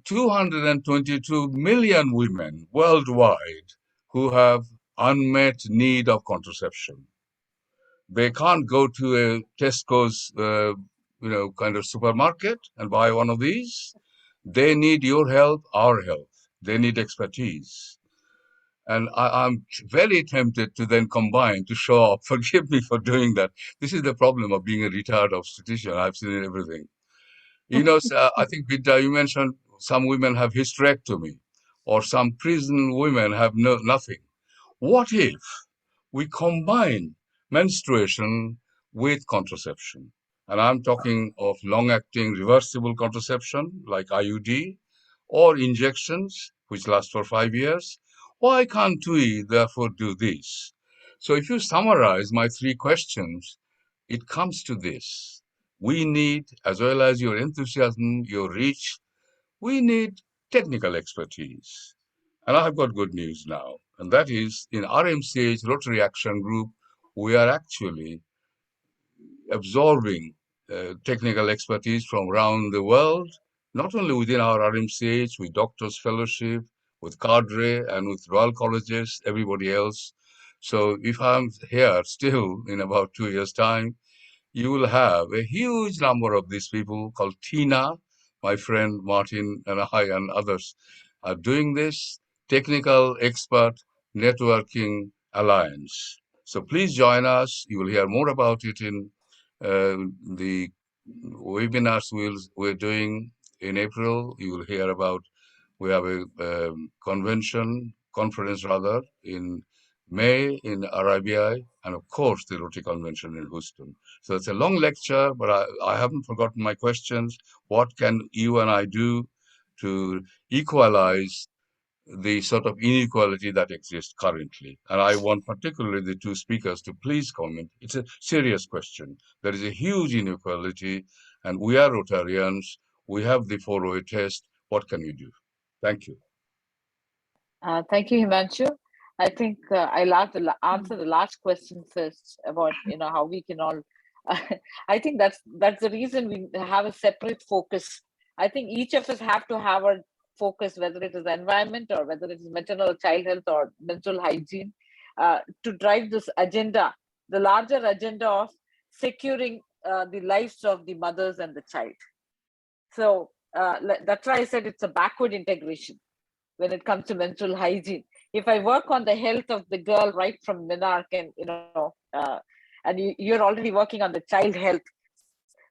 222 million women worldwide who have unmet need of contraception? They can't go to a Tesco's, kind of supermarket and buy one of these. They need your help, our help. They need expertise. And I'm very tempted to then combine to show up. Forgive me for doing that. This is the problem of being a retired obstetrician. I've seen everything. I think, Vidya, you mentioned some women have hysterectomy, or some prison women have nothing. What if we combine menstruation with contraception. And I'm talking of long-acting reversible contraception like IUD or injections which last for 5 years. Why can't we therefore do this? So if you summarize my 3 questions, it comes to this. We need, as well as your enthusiasm, your reach, we need technical expertise. And I have got good news now, and that is in RMCH Rotary Action Group, we are actually absorbing technical expertise from around the world, not only within our RMCH, with Doctors Fellowship, with cadre, and with Royal Colleges, everybody else. So if I'm here still in about 2 years' time, you will have a huge number of these people called Tina, my friend Martin and I and others are doing this technical expert networking alliance. So please join us. You will hear more about it in the webinars we're doing in April. You will hear about, we have a conference rather, in May in RIBI, and of course the Rotary Convention in Houston. So it's a long lecture, but I haven't forgotten my questions. What can you and I do to equalize the sort of inequality that exists currently? And I want particularly the 2 speakers to please comment. It's a serious question. There is a huge inequality, and we are Rotarians. We have the 408 test. What can we do? Thank you. Thank you, Himanshu. I think I'll answer the last question first about how we can all. I think that's the reason we have a separate focus. I think each of us have to have a focus, whether it is environment or whether it is maternal or child health or menstrual hygiene, to drive this agenda, the larger agenda of securing the lives of the mothers and the child. So that's why I said it's a backward integration when it comes to menstrual hygiene. If I work on the health of the girl right from menarche, and you're already working on the child health,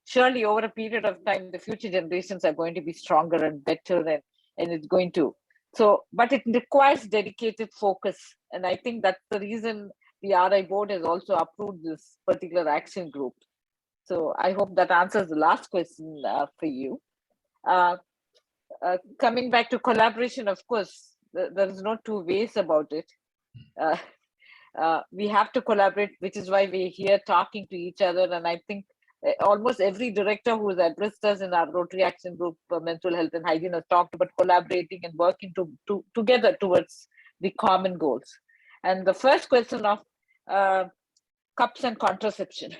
surely over a period of time, the future generations are going to be stronger and better, and it's going to. So, but it requires dedicated focus. And I think that's the reason the RI board has also approved this particular action group. So I hope that answers the last question for you. Coming back to collaboration, of course, there is no 2 ways about it. We have to collaborate, which is why we're here talking to each other. And I think almost every director who's addressed us in our Rotary Action Group for Mental Health and Hygiene has talked about collaborating and working together towards the common goals. And the first question of cups and contraception.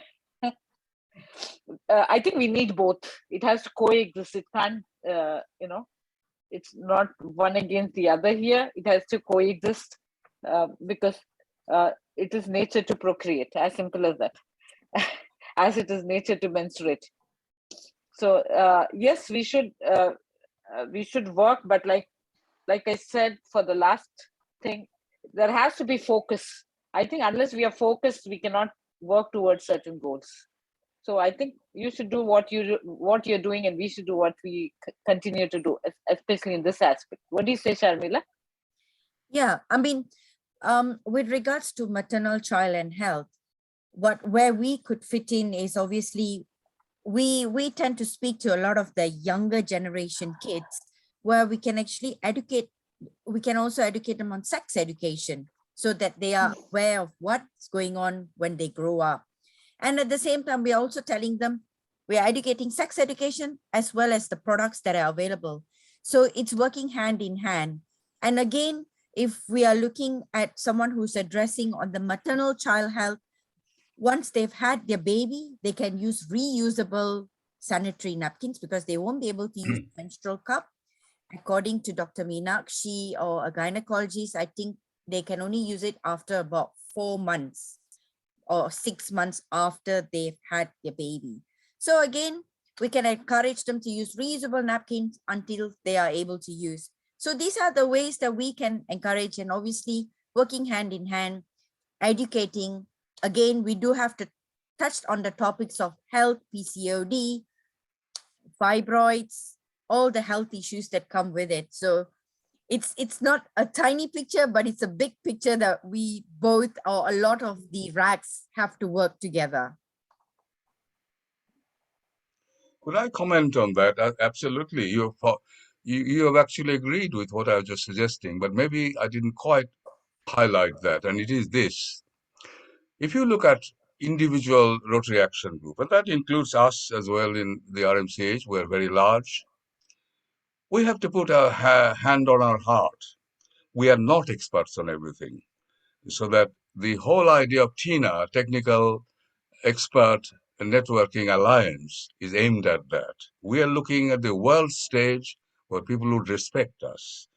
I think we need both. It has to coexist. It can't, it's not one against the other here. It has to coexist because it is nature to procreate, as simple as that, as it is nature to menstruate. So yes, we should work, but like I said for the last thing, there has to be focus. I think unless we are focused, we cannot work towards certain goals. So I think you should do what you're doing, and we should do what we continue to do, especially in this aspect. What do you say, Sharmila? Yeah, I mean, with regards to maternal, child, and health, where we could fit in is obviously we tend to speak to a lot of the younger generation kids, where we can actually educate. We can also educate them on sex education so that they are aware of what's going on when they grow up. And at the same time, we're also telling them, we are educating sex education as well as the products that are available. So it's working hand in hand. And again, if we are looking at someone who's addressing on the maternal child health, once they've had their baby, they can use reusable sanitary napkins because they won't be able to use menstrual cup. According to Dr. Meenakshi or a gynecologist, I think they can only use it after about 4 months or 6 months after they've had their baby. So again, we can encourage them to use reusable napkins until they are able to use. So these are the ways that we can encourage, and obviously working hand in hand, educating. Again, we do have to touch on the topics of health, PCOD, fibroids, all the health issues that come with it. So it's not a tiny picture, but it's a big picture that we both, or a lot of the RACs, have to work together. Could I comment on that? Absolutely. You have actually agreed with what I was just suggesting, but maybe I didn't quite highlight that. And it is this. If you look at individual Rotary Action Group, and that includes us as well in the RMCH, we're very large, we have to put our hand on our heart. We are not experts on everything. So that the whole idea of TINA, Technical Expert Networking Alliance, is aimed at that. We are looking at the world stage where people would respect us,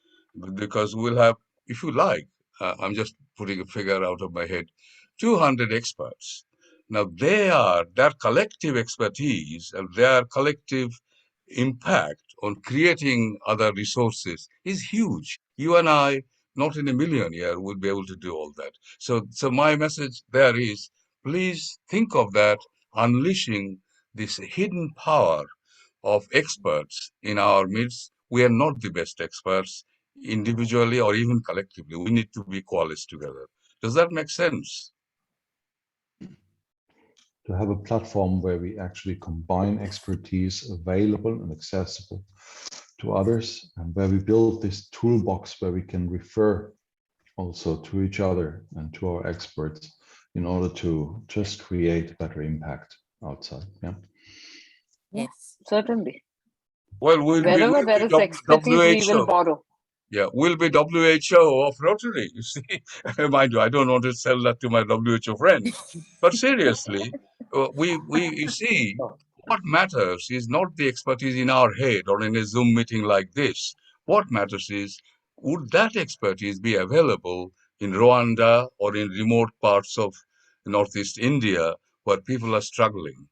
because we'll have, if you like, I'm just putting a figure out of my head, 200 experts. Now their collective expertise and their collective impact on creating other resources is huge. You and I, not in a million years, will be able to do all that. So my message there is, please think of that, unleashing this hidden power of experts in our midst. We are not the best experts individually or even collectively. We need to be coalesced together. Does that make sense? To have a platform where we actually combine expertise available and accessible to others, and where we build this toolbox where we can refer also to each other and to our experts in order to just create better impact outside. Yeah. Yes. Certainly. Well, Wherever there is expertise, we will borrow. Yeah, we'll be WHO of Rotary, you see. Mind you, I don't want to sell that to my WHO friends. But seriously, you see, what matters is not the expertise in our head or in a Zoom meeting like this. What matters is, would that expertise be available in Rwanda or in remote parts of Northeast India where people are struggling?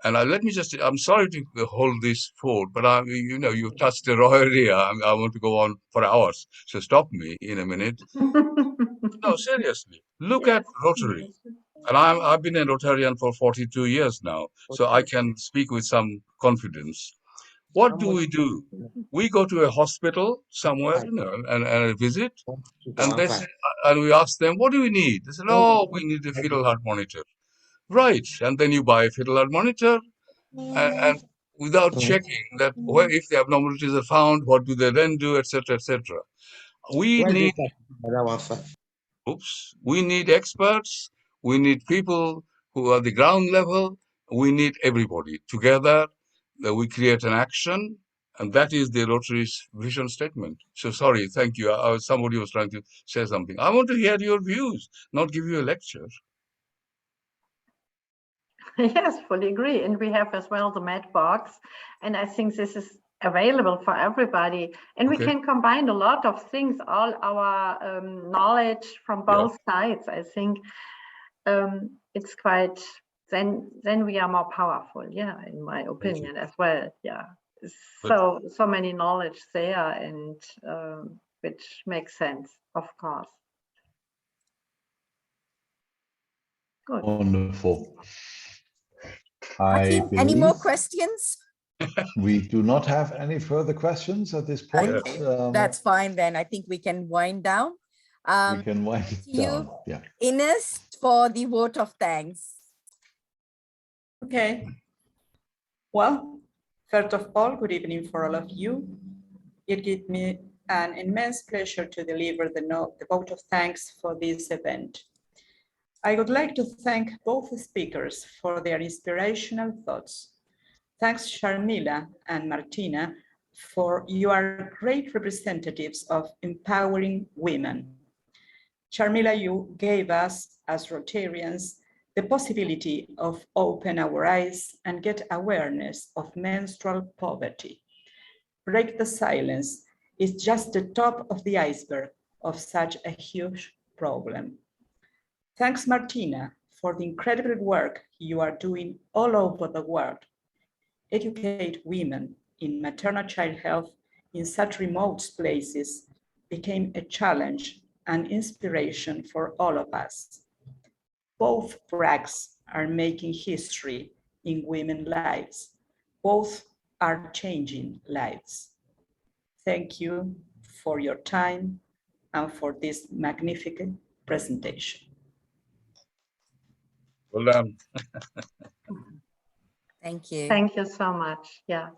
And let me just, I'm sorry to hold this forward, but you touched a raw area. I want to go on for hours. So stop me in a minute. No, seriously, look at Rotary. And I've been a Rotarian for 42 years now, so I can speak with some confidence. What do? We go to a hospital somewhere, and visit, and they say, and we ask them, what do we need? They said, oh, we need a fetal heart monitor. Right. And then you buy a fetal heart monitor, and without checking that if the abnormalities are found, what do they then do, etc., etc. We need experts. We need people who are the ground level. We need everybody together. That we create an action, and that is the Rotary's vision statement. So sorry, thank you. Somebody was trying to say something. I want to hear your views, not give you a lecture. Yes, fully agree. And we have as well the med box. And I think this is available for everybody. And we can combine a lot of things, all our knowledge from both sides. I think it's quite, then we are more powerful. Yeah, in my opinion as well. Yeah. So many knowledge there, and which makes sense, of course. Good. Wonderful. Any more questions? We do not have any further questions at this point. That's fine then. I think we can wind down. We can wind down. Yeah. Ines, for the vote of thanks. Okay. Well, first of all, good evening for all of you. It gives me an immense pleasure to deliver the vote of thanks for this event. I would like to thank both speakers for their inspirational thoughts. Thanks, Sharmila and Martina, for you are great representatives of empowering women. Sharmila, you gave us, as Rotarians, the possibility of open our eyes and get awareness of menstrual poverty. Break the silence is just the top of the iceberg of such a huge problem. Thanks, Martina, for the incredible work you are doing all over the world. Educate women in maternal child health in such remote places became a challenge and inspiration for all of us. Both tracks are making history in women's lives. Both are changing lives. Thank you for your time and for this magnificent presentation. Well done. Thank you. Thank you so much. Yeah.